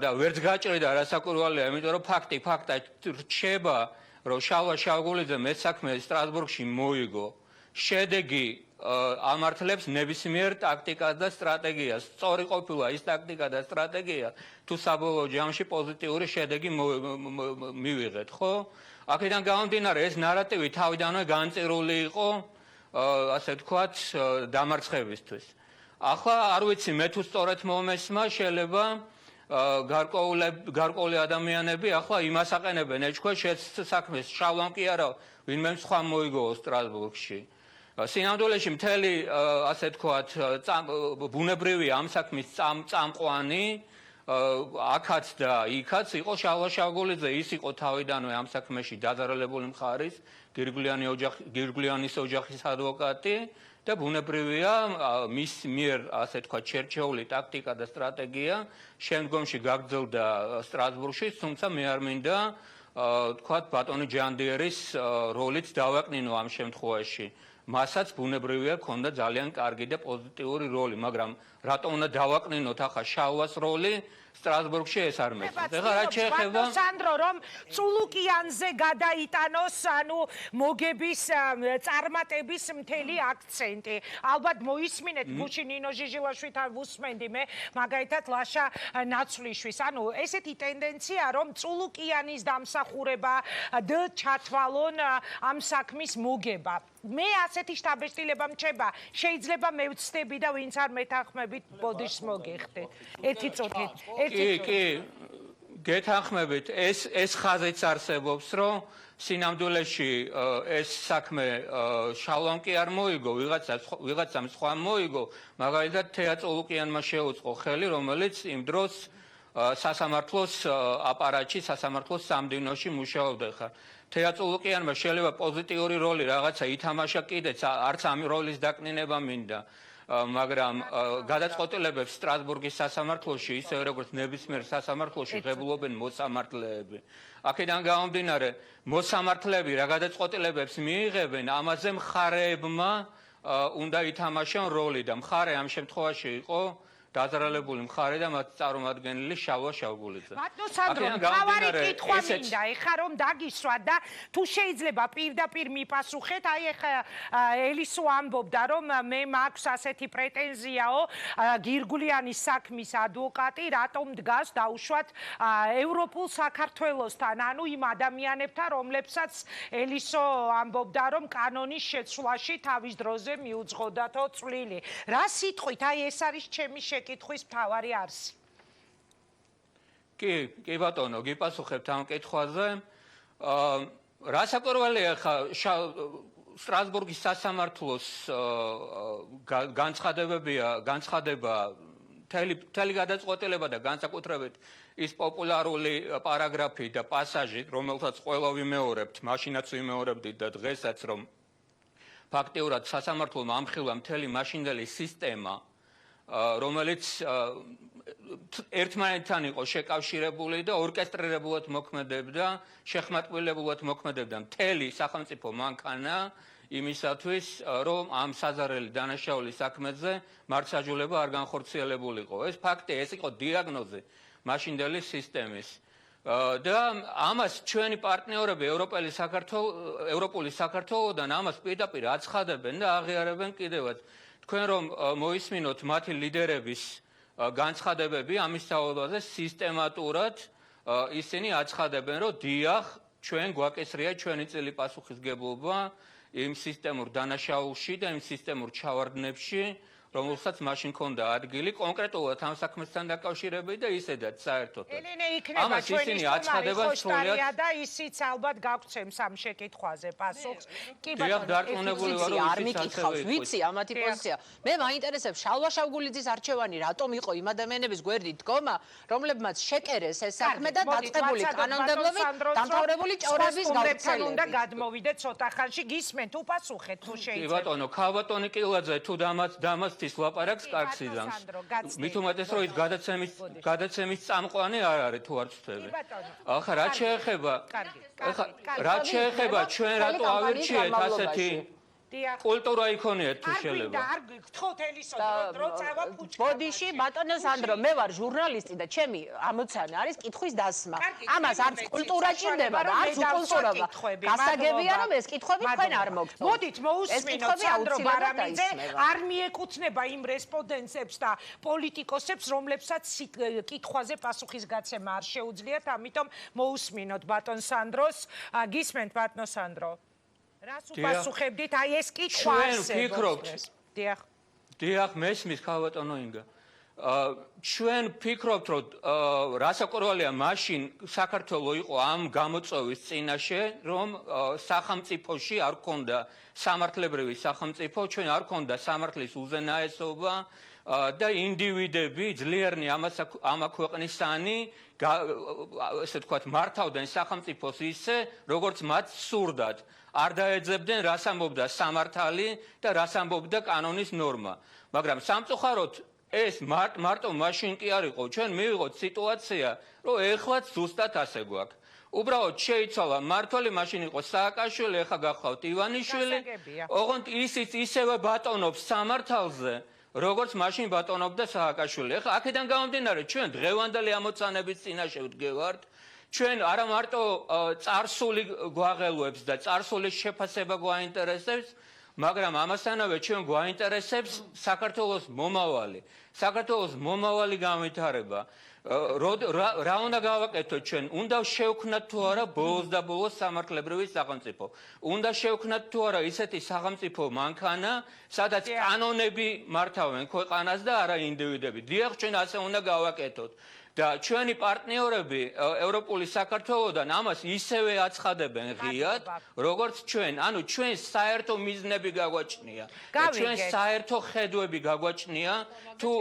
[SPEAKER 17] და ვერც გაჭრიდა რასაკვირველია, იმიტომ რომ ფაქტად რჩება, რომ შალვა შავგულიძემ ეს საქმე სტრასბურგში მოიგო. შედეგი ამართლებს ნებისმიერ ტაქტიკას და სტრატეგიას. სწორი ყოფილა ის ტაქტიკა და სტრატეგია, თუ საბოლოო ჯამში პოზიტიური შედეგი მივიღეთ, ხო? აქედან გამომდინარე, ეს ნარატივი თავიდანვე განწირული იყო, ასე ვთქვათ, დამარცხებისთვის. ახლა არ ვიცი, მე თუ სწორედ მომესმა, შეიძლება გარკვეული ადამიანები ახლა იმას აყენებენ ეჭქვეშ საქმეს, შალვამ კი არა, ვინმე სხვა მოიგო სტრასბურგში. სინამდვილეში მთელი ასე ვთქვათ, ბუნებრივი ამ საქმის წამყვანი აქაც და იქაც იყო შალვა შავგულიძე, ის იყო თავიდანვე ამ საქმეში დაძარალებული მხარის, გირგულიანის ოჯახის ადვოკატი და ბუნებრივია მის მიერ ასე ვთქვათ შერჩეული ტაქტიკა და სტრატეგია შემდგომში გაგრძელდა სტრასბურგში, თუმცა მე არ მინდა ვთქვათ ბატონი ჯანდიერის როლიც დავაკნინო ამ შემთხვევაში. მასაც ბუნებრივია ქონდა ძალიან კარგი და პოზიტიური როლი, მაგრამ რატომ უნდა დავაკნინოთ ახლა შალვას როლი სტრასბურგში ეს არ მეცნობს. ეხლა რა შეეხება
[SPEAKER 1] სანდრო რომ წულუკიანზე გადაიტანოს ანუ მოგების წარმატების მთელი აქცენტი. ალბათ მოისმინეთ გუჩი ნინო ჟიჟილაშვილთან ვუსმენდი მე მაგალითად ლაშა ნაცვლიშვილს. ანუ ესეთი ტენდენცია რომ წულუკიანის დამსახურება და ჩათვალონ ამ საქმის მოგება. მე ასეთი შთაბეჭდილება მჩება, შეიძლება მე ვცდები და ვინც არ მეთანხმებით ბოდიშს მოგიხდეთ. ერთი წუთით.
[SPEAKER 17] კი, გეთანხმებით, ეს ხაზიც არსებობს, რომ სინამდვილეში ეს საქმე შალვამ კი არ მოიგო, ვიღაცამ სხვა მოიგო, მაგალითად თეა წულუკიანმა შეუწყო ხელი, რომელიც იმ დროს სასამართლოს აპარატში, სასამართლოს სამდივნოში მუშაობდა ხარ. თეა წულუკიანმა შეიძლება პოზიტიური როლი რაღაცა ითამაშა კიდეც, არც ამ როლის დაკნინება მინდა. მაგრამ გადაწყვეტილებებს სტრასბურგის სასამართლოში, ისე როგორც ნებისმიერ სასამართლოში ღებულობენ მოსამართლეები. აქედან გამომდინარე, მოსამართლეები რა გადაწყვეტილებებს მიიღებენ, ამაზე მხარეებმა უნდა ითამაშონ როლი და მხარე ამ შემთხვევაში იყო დაზარალებული მხარე და მათ წარმომადგენელი შალვა შავგულიძე.
[SPEAKER 1] ბატონო სანდრო, თავარი კითხვა მინდა, ეხა რომ დაგისვათ და თუ შეიძლება პირდაპირ მიპასუხეთ, აი ეხა ელისო ამბობდა რომ მე მაქვს ასეთი პრეტენზიაო, გირგულიანის საქმის ადვოკატი რატომ დგას დაუშვათ ევროპულ საქართველოსთან, ანუ იმ ადამიანებთან, რომლებსაც ელისო ამბობდა რომ კანონის შეცვლაში თავის დროზე მიუძღოდათო წვლილი. რა სიტყვით, აი ეს არის ჩემი კითხვის მთავარი არსი.
[SPEAKER 17] კი ბატონო, გიპასუხებთ ამ კითხვაზე. რასაკვირველია ხა სტრასბურგის სასამართლოს განცხადება მთელი გადაწყვეტილება და განსაკუთრებით ის პოპულარული პარაგრაფი და პასაჟი, რომელსაც ყველა ვიმეორებთ, მაშინაც ვიმეორებდით და დღესაც რომ ფაქტიურად სასამართლომ ამხილა მთელი მაშინდელი სისტემა, რომელიც ერთმანეთთან იყო შეკავშირებული და ორკესტრირებულად მოქმედებდა, შეხმატკივრებულად მოქმედებდა მთელი სახელმწიფო მანქანა იმისათვის, რომ ამ საზარელი დანაშაულის საქმეზე მართლმსაჯულება არ განხორციელებულიყო. ეს ფაქტი, ეს იყო დიაგნოზი მაშინდელი სისტემის. და ამას ჩვენი პარტნიორები ევროპული საქართველოდან ამას პირდაპირ აცხადებენ და აღიარებენ კიდევაც. თქვენ რომ მოისმინოთ მათი ლიდერების განცხადებები ამის სავალზე სისტემატურად ისინი აცხადებენ, რომ დიახ, ჩვენ გვაკისრია ჩვენი წილი პასუხისგებლობა იმ სისტემურ დანაშაულში და იმ სისტემურ ჩავარდნებში, რომელსაც მაშინ ქონდა ადგილი კონკრეტულად ამ საქმესთან დაკავშირებით და ისედაც საერთოდ.
[SPEAKER 1] ელენე იქნება ჩვენი სტუმარი და ისიც ალბათ გაგცემს ამ შეკითხვაზე პასუხს. კი
[SPEAKER 15] ბატონო, არ მიკითხავს, ვიცი ამათი პოზიცია. მე მაინტერესებს შალვა შავგულიძის არჩევანი რატომ იყო იმ ადამიანების გვერდით დგომა, რომლებმაც შეკერეს ეს საქმე და დაწყებული კანონმდებლობით დამთავრებული ჭორების გავრცელება.
[SPEAKER 1] უნდა გადმოვიდეთ ცოტა ხანში, გისმენთ, უპასუხეთ თუ შეიძლება.
[SPEAKER 17] კი ბატონო, ქალბატონი კილაძე თუ დამას ის ლაპარაკს კარგს იზამს. მით უმეტეს რომ ის გადაცემის წამყვანი არ არის თუ არ ვწდები. ახლა რაც შეეხება ჩვენ რატო ავირჩიეთ ასეთი კულტურა იქონიათ თუ შეიძლება.
[SPEAKER 1] არ გითხოთ ელისო დრო წავა ფუჭკა.
[SPEAKER 15] ბოდიში ბატონო სანდრო, მე ვარ ჟურნალისტი და ჩემი ამოცანა არის კითხვის დასმა. ამას არც კულტურა ჭირდება და არც უკულტურობა. გასაგებია რომ ეს კითხვები თქვენ არ მოგთ.
[SPEAKER 1] მოდით მოусმინოთ სანდრო ბარამიძე, არ მიეკუთვნება იმ რესპონდენტებს და პოლიტიკოსებს, რომლებსაც კითხვაზე პასუხის გაცემა არ შეუძლიათ, ამიტომ მოусმინოთ ბატონ სანდროს. გისმენთ ბატონო სანდრო. რას უპასუხებდით აი ეს კითხვა
[SPEAKER 17] არსებობს? დიახ, მესმის ქალბატონო ინგა. ჩვენ ფიქრობთ, რომ რასაკვირველია მაშინ საქართველოს იყო ამ გამოწვევის წინაშე, რომ სახელმწიფოში არ ქონდა სამართლებრივი სახელმწიფო, ჩვენ არ ქონდა სამართლის უზენაესობა და ინდივიდები ძლიერნი ამა ქვეყნისანი ესე ვთქვათ მართავდნენ სახელმწიფოს ისე, როგორც მათ სურდათ. არ დაეძებდნენ რას ამბობდა სამართალი და რას ამბობდა კანონის ნორმა. მაგრამ სამწუხაროდ ეს მარტო მაშინ კი არ იყო. ჩვენ მივიღოთ სიტუაცია, რომ ეხლაც ზუსტად ასე გვაქვს. უბრალოდ შეიცვალა მართველი მაშინ იყო სააკაშვილი, ეხლა გახლავთ ივანიშვილი. ოღონდ ისიც ისევე ბატონობს სამართალზე, როგორც მაშინ ბატოობდა სააკაშვილი. ეხლა აქედან გამომდინარე, ჩვენ დღევანდელი ამოცანების წინაშე ვდგევართ. ჩვენ არა მარტო წარსული გვაღელვებს და წარსულის შეფასება გვაინტერესებს, მაგრამ ამასთანავე ჩვენ გვაინტერესებს საქართველოს მომავალი. საქართველოს მომავალი განვითარება. რა უნდა გავაკეთოთ ჩვენ? უნდა შევქმნათ თუ არა ბოლოს და ბოლოს სამართლებრივი სახელმწიფო. უნდა შევქმნათ თუ არა ისეთი სახელმწიფო მანქანა, სადაც კანონები მართავენ ქვეყანას და არა ინდივიდები. დიახ, ჩვენ ასე უნდა გავაკეთოთ. და ჩვენი პარტნიორები ევროპული საქართველოდან ამას ისევე აცხადებენ ღიად, როგორც ჩვენ. ანუ ჩვენ საერთო მიზნები გაგვაჭნია. ჩვენ საერთო ხედვები გაგვაჭნია თუ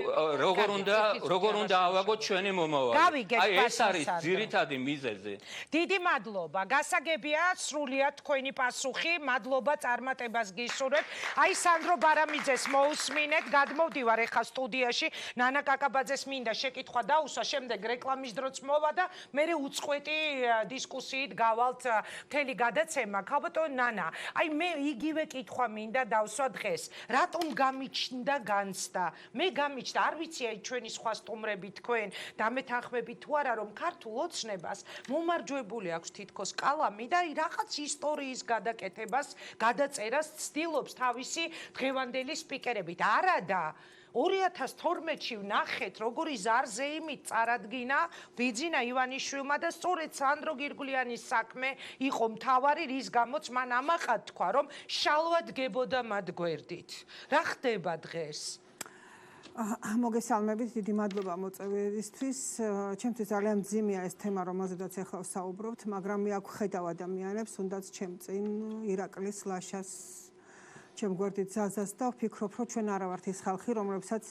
[SPEAKER 17] როგორ უნდა ავაგოთ ჩვენი მომავალი. აი ეს არის ძირითადი მიზეზი.
[SPEAKER 1] დიდი მადლობა. გასაგებია სრულიად თქვენი პასუხი. მადლობა წარმატებას გისურვებთ. აი სანდრო ბარამიძეს მოусმინეთ. გადმოვდივარ ეხა სტუდიაში. ნანა კაკაბაძეს მინდა შეკითხვა დაუსვა. შემდეგ რეკლამის დროც მოვა და მე უწყვეტი დისკუსიით გავალთ მთელი გადაცემა. ქალბატონო ნანა, აი მე იგივე კითხვა მინდა დავსვა დღეს. რატომ გამიჩნდა განცდა? მე გამიჩნდა, არ ვიცი აი ჩვენი სხვა სტუმრები თქვენ დამეთანხმებით თუ არა, რომ ქართულ ოცნებას მომარჯვებული აქვს თითქოს კალამი და რაღაც ისტორიის გადაკეთებას, გადაწერას ცდილობს თავისი დღევანდელი სპიკერებით. არადა 2012-ში ვნახეთ, როგორი ზარზეიმით წარადგინა ბიძინა ივანიშვილმა და სწორედ სანდრო გირგულიანის საქმე იყო მთავარი, რის გამოც მან ამაყად თქვა, რომ შალვა დგებოდა მათ გვერდით. რა ხდება დღეს?
[SPEAKER 16] მოგესალმებით, დიდი მადლობა მოწვევისთვის. ჩემთვის ძალიან მძიმეა ეს თემა, რომელზედაც ახლა ვსაუბრობთ, მაგრამ მე აქ ხედავ ადამიანებს, თუნდაც ჩემ წინ ირაკლის ლაშას ჩემ გვერდით ზაზას და ვფიქრობ, რომ ჩვენ არა ვართ ის ხალხი, რომლებსაც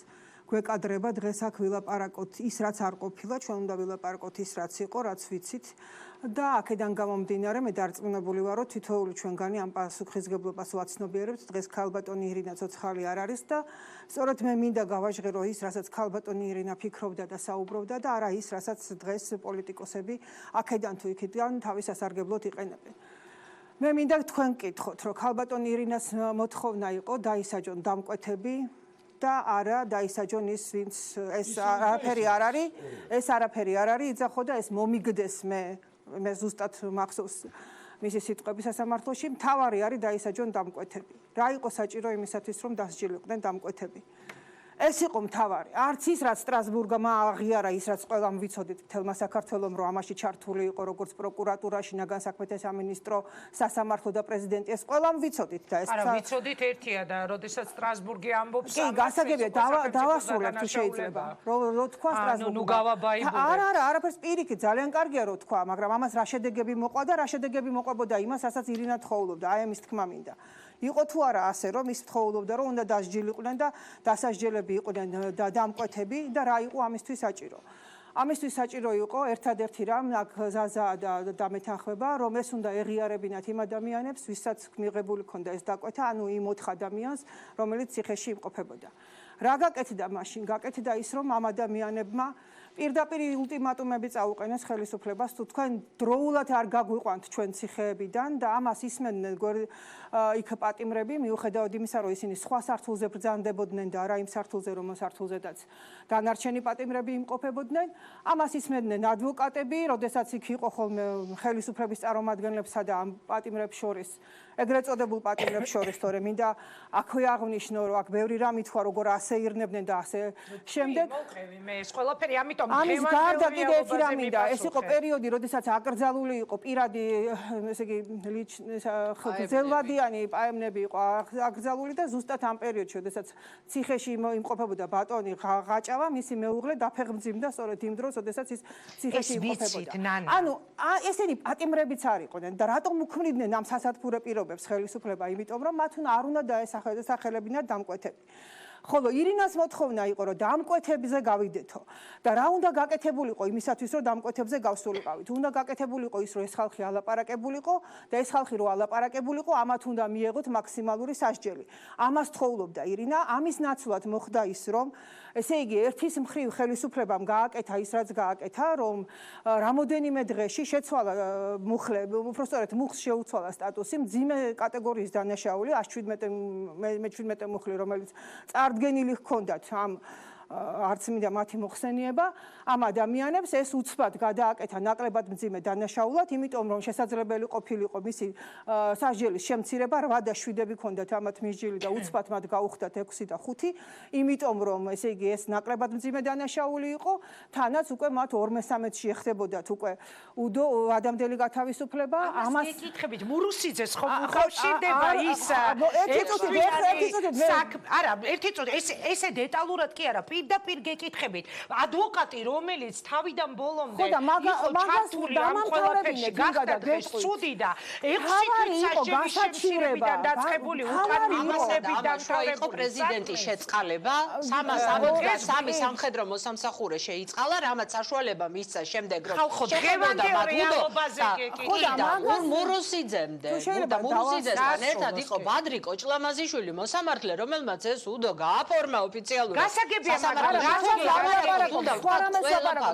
[SPEAKER 16] გვეკადრება დღეს აქ ვილაპარაკოთ ის, რაც არ ყოფილა, ჩვენ უნდა ვილაპარაკოთ ის, რაც იყო, რაც ვიცით. და აქედან გამომდინარე, მე დარწმუნებული ვარ, რომ თითოეული ჩვენგანი ამ პასუხისმგებლობას ვაცნობიერებთ. დღეს ქალბატონი ირინა ცოცხალი არ არის და სწორედ მე მინდა გავაჟღერო ის, რასაც ქალბატონი ირინა ფიქრობდა და საუბრობდა და არა ის, რასაც დღეს პოლიტიკოსები აქედან თუ იქიდან თავის სასარგებლოდ იყენებენ. მე მინდა თქვენ გკითხოთ, რომ ქალბატონი ირინას მოთხოვნა იყო დაისაჯონ დამკვეთები და არა დაისაჯონ ის, ვინც ეს არაფერი არ არის, ეს არაფერი არ არის, იძახო და ეს მომიგდეს მე ზუსტად მახსოვს მისი სიტყვები სასამართლოში, მთავარი არის დაისაჯონ დამკვეთები. რა იყო საჭირო იმისათვის, რომ დასჯილიყვნენ დამკვეთები? ეს იყო მთავარი. არც ის, რაც სტრასბურგმა აღიარა, ის რაც ყველამ ვიცოდით მთელმა საქართველომ, რომ ამაში ჩართული იყო როგორც პროკურატურაში, ნაგან საქმეთა სამინისტრო, სასამართლო და პრეზიდენტი, ეს ყველამ ვიცოდით და ეს
[SPEAKER 1] არა, ვიცოდით ერთია და როდესაც სტრასბურგი ამბობს
[SPEAKER 16] ამას, კი, გასაგებია, დავასრულებ თუ შეიძლება. რო თქვა სტრასბურგი.
[SPEAKER 1] ნუ გავაბაიბულებ.
[SPEAKER 16] არა, არაფერს პირიქით, ძალიან კარგია რო თქვა, მაგრამ ამას რა შედეგები მოყვა და რა შედეგები მოყვებოდა იმას, რასაც ირინა თხოვლობდა, აი ამის თქმა მინდა. იყო თუ არა ასე, რომ ის თხოვლობდა, რომ უნდა დასჯილიყვნენ და დასაჯელები იყვნენ და დამკვეთები და რა იყო ამისთვის საჭირო. ამისთვის საჭირო იყო ერთადერთი რამ, აქ ზაზა და მეთანხმება, რომ ეს უნდა ეღიარებინათ იმ ადამიანებს, ვისაც მიღებული ქონდა ეს დაკვეთა, ანუ იმ 4 ადამიანს, რომელიც ციხეში იმყოფებოდა. რა გაკეთდა მაშინ? გაკეთდა ის, რომ ამ ადამიანებმა პირდაპირ ულტიმატუმები წაუყენეს ხელისუფლებას, თუ თქვენ დროულად არ გაგვიყვანთ ჩვენ ციხეებიდან და ამას ისმენდნენ იქ პატიმრები, მიუხედავად იმისა, რომ ისინი სხვა სართულზე ბრძანდებოდნენ და არა იმ სართულზე, რომ სართულზედაც დანარჩენი პატიმრები იმყოფებოდნენ, ამას ისმენდნენ ადვოკატები, როდესაც იქ იყო ხოლმე ხელისუფლების წარმომადგენლებსა და ამ პატიმრებს შორის, ეგრეთ წოდებულ პატიმრებს შორის, თორემ მინდა აქვე აღნიშნო, რომ აქ ბევრი რამ ითქვა, როგორ ასეირნებდნენ და ასე შემდეგ.
[SPEAKER 1] მე ეს ყველაფერი ამიტომ
[SPEAKER 16] ამის გარდა კიდე ერთი რამ მინდა, ეს იყო პერიოდი, როდესაც აკრძალული იყო პირადი, ესე იგი გრძელვადიანი პაემნები იყო აკრძალული და ზუსტად ამ პერიოდში, როდესაც ციხეში იმყოფებოდა ბატონი ღაჭავა, მისი მეუღლე დაფეხმძიმდა სწორედ იმ დროს, როდესაც ის ციხეში იმყოფებოდა. ანუ ესენი პატიმრებიც არ იყვნენ და რატომ უქმნიდნენ ამ სასათბურე პირობებს ხელისუფლება, იმიტომ რომ მათ არ უნდა დაესახელებინათ დამკვეთები. ხოლო ირინას მოთხოვნა იყო, რომ დამკვეთებზე გავიდეთო და რა უნდა გაკეთებულიყო იმისათვის, რომ დამკვეთებზე გავსულიყავით. უნდა გაკეთებულიყო ის, რომ ეს ხალხი ალაპარაკებულიყო და ეს ხალხი რო ალაპარაკებულიყო, ამათ უნდა მიეღოთ მაქსიმალური სასჯელი. ამას თხოვლობდა ირინა, ამის ნაცვლად მოხდა ის, რომ ესე იგი ერთის მხრივ ხელისუფლებამ გააკეთა ის, რაც გააკეთა, რომ რამოდენიმე დღეში შეცვალა მუხლე, უბრალოდ მუხლს შეუცვალა სტატუსი, მძიმე კატეგორიის დანაშაული 117 მუხლი, რომელიც წარდგენილი ჰქონდათ ამ არც მინდა მათი მოხსენიება, ამ ადამიანებს ეს უცბად გადააკეთა ნაკლებად მძიმე დანაშაულად, იმიტომ რომ შესაძლებელი ყოფილიყო მისი სასჯელის შემცირება 8 და 7 ჰქონდათ ამათ მისჯილი და უცბად მათ გაუხდათ 6 და 5, იმიტომ რომ ესე იგი ეს ნაკლებად მძიმე დანაშაული იყო, თანაც უკვე მათ 2/13-ში ეხდებოდათ უკვე უდო ადამიანელი გათავისუფლება,
[SPEAKER 1] ამას ეკითხებით მურუსიძეს ხომ უკავშირდება ის ერთი წუთი ესე დეტალურად კი არა პირდაპირ გეკითხებით ადვოკატი რომელიც თავიდან ბოლომდე იყო ჩართული ამ ყველაფერში გახდა დღეს ცუდი და 6 თვით სასჯელებიდან დაწყებული უკანონმდებლობიდან
[SPEAKER 15] იყო პრეზიდენტის შეწყალება 363 სამხედრო მოსამსახურე შეიწყალა რამაც საშუალება მისცა შემდეგ რომ შეხედოდა
[SPEAKER 1] რეალობაზე
[SPEAKER 15] გეკითხება მურუსიძემდე და მურუსიძესთან ერთად იყო ბადრი კოჭლამაზიშვილი მოსამართლე რომელმაც ეს უდო გააფორმა ოფიციალურად
[SPEAKER 1] გასაგებია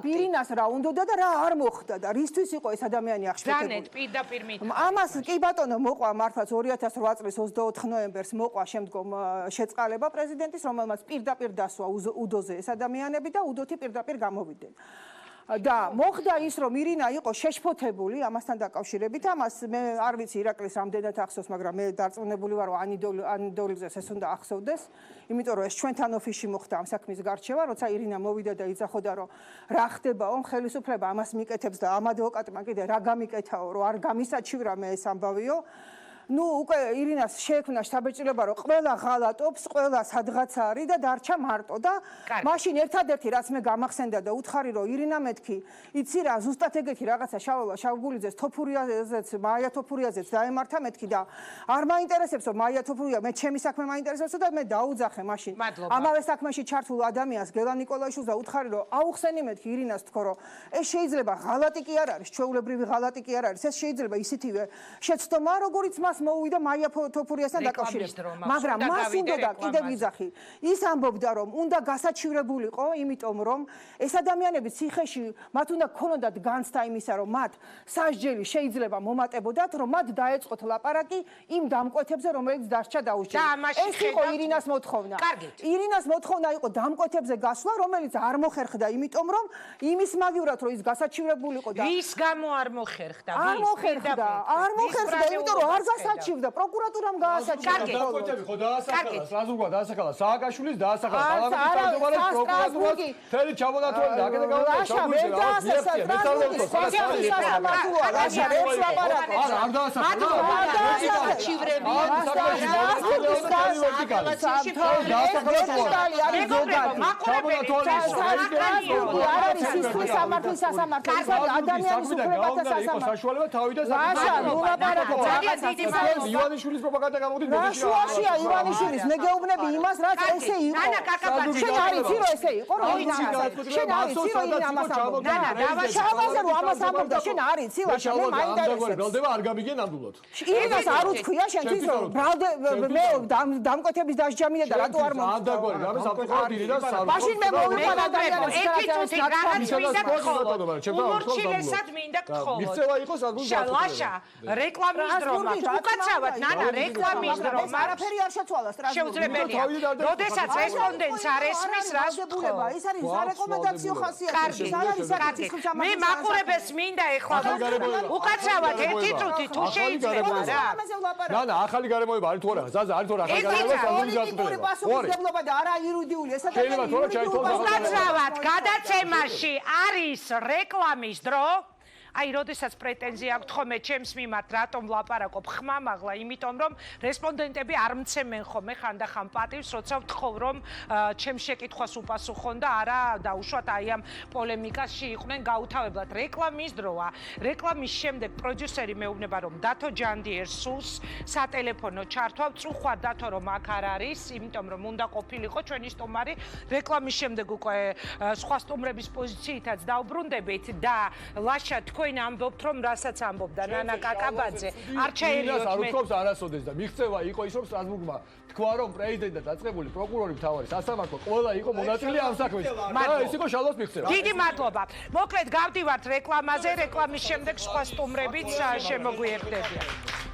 [SPEAKER 16] პირინას რა უნდოდა და რა არ მოხდა და რისთვის იყო ეს ადამიანი აღშფოთებული.
[SPEAKER 1] პირდაპირ მითხრა.
[SPEAKER 16] ამას კი ბატონო მოყვა მართლაც 2008 წლის 24 ნოემბერს მოყვა შემდგომ შეწყალება პრეზიდენტის, რომელმაც პირდაპირ დასვა უდოზე ეს ადამიანები და უდოთი პირდაპირ გამოვიდნენ. და მოხდა ის რომ ირინა იყო შეშფოთებული ამასთან დაკავშირებით ამას მე არ ვიცი ირაკლის რამდენად ახსოვს მაგრამ მე დარწმუნებული ვარ რომ ანიდოლიძეს ეს უნდა ახსოვდეს იმიტომ რომ ეს ჩვენთან ოფისში მოხდა ამ საქმის გარჩევა როცა ირინა მოვიდა და იძახოდა რომ რა ხდებაო ხელისუფლება ამას მიკეთებს და ამ ადვოკატმა კიდე რა გამიკეთაო რომ არ გამისაჩივრა მე ეს ამბავიო ნუ უკვე ირინას შეექმნა შთაბეჭდილება რომ ყველა ღალატობს, ყველა სადღაც არის და დარჩა მარტო და მაშინ ერთადერთი რაც მე გამახსენდა და უთხარი რომ ირინა მეთქი, იცი რა, ზუსტად ეგეთი რაღაცა შავგულიძეს თოფურიაზეც, მაია თოფურიაზეც დაემართა მეთქი და არ მაინტერესებს რომ მაია თოფურია, მე ჩემი საქმე მაინტერესებსო და მე დაუძახე მაშინ. ამავე საქმეში ჩართულ ადამიანს გელა ნიკოლაიშვილს და უთხარი რომ აუხსენი მეთქი ირინას თქო რომ ეს შეიძლება ღალატი კი არ არის, ჩვეულებრივი ღალატი კი არ არის, ეს შეიძლება ისეთივე შეცდომა როგორიც მას მოვიდა მაია თოფურიასთან დაკავშირებით. მაგრამ მას უნდა კიდევ ვიძახი. ის ამბობდა რომ უნდა გასაჩივრებულიყო, იმიტომ რომ ეს ადამიანები ციხეში მათ უნდა ქონოდათ განცდა იმისა, რომ მათ სასჯელი შეიძლება მომატებოდათ, რომ მათ დაეწყოთ ლაპარაკი იმ დამკვეთებზე, რომელიც დარჩა დაუსჯელი. ეს იყო ირინას მოთხოვნა. ირინას მოთხოვნა იყო დამკვეთებზე გასვლა, რომელიც არ მოხერხდა, იმიტომ რომ იმის მაგივრად რომ ის გასაჩივრებულიყო და
[SPEAKER 1] ვის გამო არ მოხერხდა?
[SPEAKER 16] არ მოხერხდა, იმიტომ რომ არ გასაჩივრდა პროკურატურამ გაასაჩივრა.
[SPEAKER 18] დაკვეთები ხო დაასახელა, სტრასბურგმა დაასახელა, სააკაშვილის დაასახელა, პარლამენტის თავმჯდომარეს პროკურატურას თელი ჩამონათვალი და აქედან გამოვიდა ჩაგულიძე რა ივანიშვილის პროპაგანდა გამოვიდა ბოდიში.
[SPEAKER 16] რაშუაშია ივანიშვილის მეგეუბნები იმას რაც ესე იყო. შენ არ იცი რომ ესე იყო რომ შენ არ იცი რომ ამას ამბობდა. შაბაზე რომ ამას ამბობდა შენ არ იცი ვაშა მე მაინტერესებს.
[SPEAKER 18] ბრალდება არ გამიგე ნამდვილად.
[SPEAKER 16] ირინას არ უთქვია შენთვის რომ ბრალდე მე დამკვეთების დასჯამია და რატო არ მომწონს.
[SPEAKER 18] ანდაგვარი რამე საფრთხოდ ირინას არ.
[SPEAKER 16] მაშინ მე მოვიყარ ადამიანებს
[SPEAKER 1] ეთიცოთი რაღაც მინდა გთხოვოთ. უმორჩილესად მინდა გთხოვოთ.
[SPEAKER 18] მიღწევა იყო სადღაც
[SPEAKER 1] ლაშა რეკლამის დრო უკაცრავად ნანა რეკლამის დრო
[SPEAKER 16] არაფერი არ შეცვალა სტრასბურგში.
[SPEAKER 1] როდესაც რესპონდენტს არ ესმის რას გთხოვ.
[SPEAKER 16] ის არის სარეკომენდაციო ხასიათი.
[SPEAKER 1] მე მაყურებელს მინდა ეხლა უკაცრავად ერთი წუთი თუ შეიძლება რა.
[SPEAKER 18] ნანა ახალი გარემოება არის თუ არა? ზაზა არის თუ არა ახალი გარემოება
[SPEAKER 16] პოლიტიკური პასუხისმგებლობა და არა იურიდიული ეს ადამიანი
[SPEAKER 1] უკაცრავად გადაცემაში არის რეკლამის დრო. აი, როდესაც პრეტენზია აქვს ხოლმე ჩემს მიმართ, რატომ ვლაპარაკობ ხმამაღლა, იმიტომ რომ რესპონდენტები არ მცემენ ხოლმე ხანდახან პატივს, როცა ვთხოვ რომ ჩემს შეკითხვას უპასუხონ და არა დაუშვათ აი ამ პოლემიკაში იყვნენ გაუთავებლად. რეკლამის დროა. რეკლამის შემდეგ პროდიუსერი მეუბნება რომ დათო ჯანდიერს სულს სატელეფონო ჩართვა, წუხვარ დათო რომ აქ არ არის, იმიტომ რომ უნდა ყოფილიყო ჩვენი სტუმარი. რეკლამის შემდეგ უკვე სხვა სტუმრების პოზიციითაც დავბრუნდებით და ლაშა თქვენ ამბობთ რომ რასაც ამბობდა ნანა კაკაბაძე არ ჩაერიოთ
[SPEAKER 18] მე არ უთხობს არასოდეს და მიღწევა იყო ის რომ სტრასბურგმა თქვა რომ პრეზიდენტად დაწყებული პროკურორი მთავარი სასამართლო ყველა იყო მონაწილე ამ საქმეში და ეს იყო შალოს მიღწევა
[SPEAKER 1] დიდი მადლობა მოკლედ გავდივართ რეკლამაზე რეკლამის შემდეგ სხვა სტუმრებიც შემოგვიერთდებიან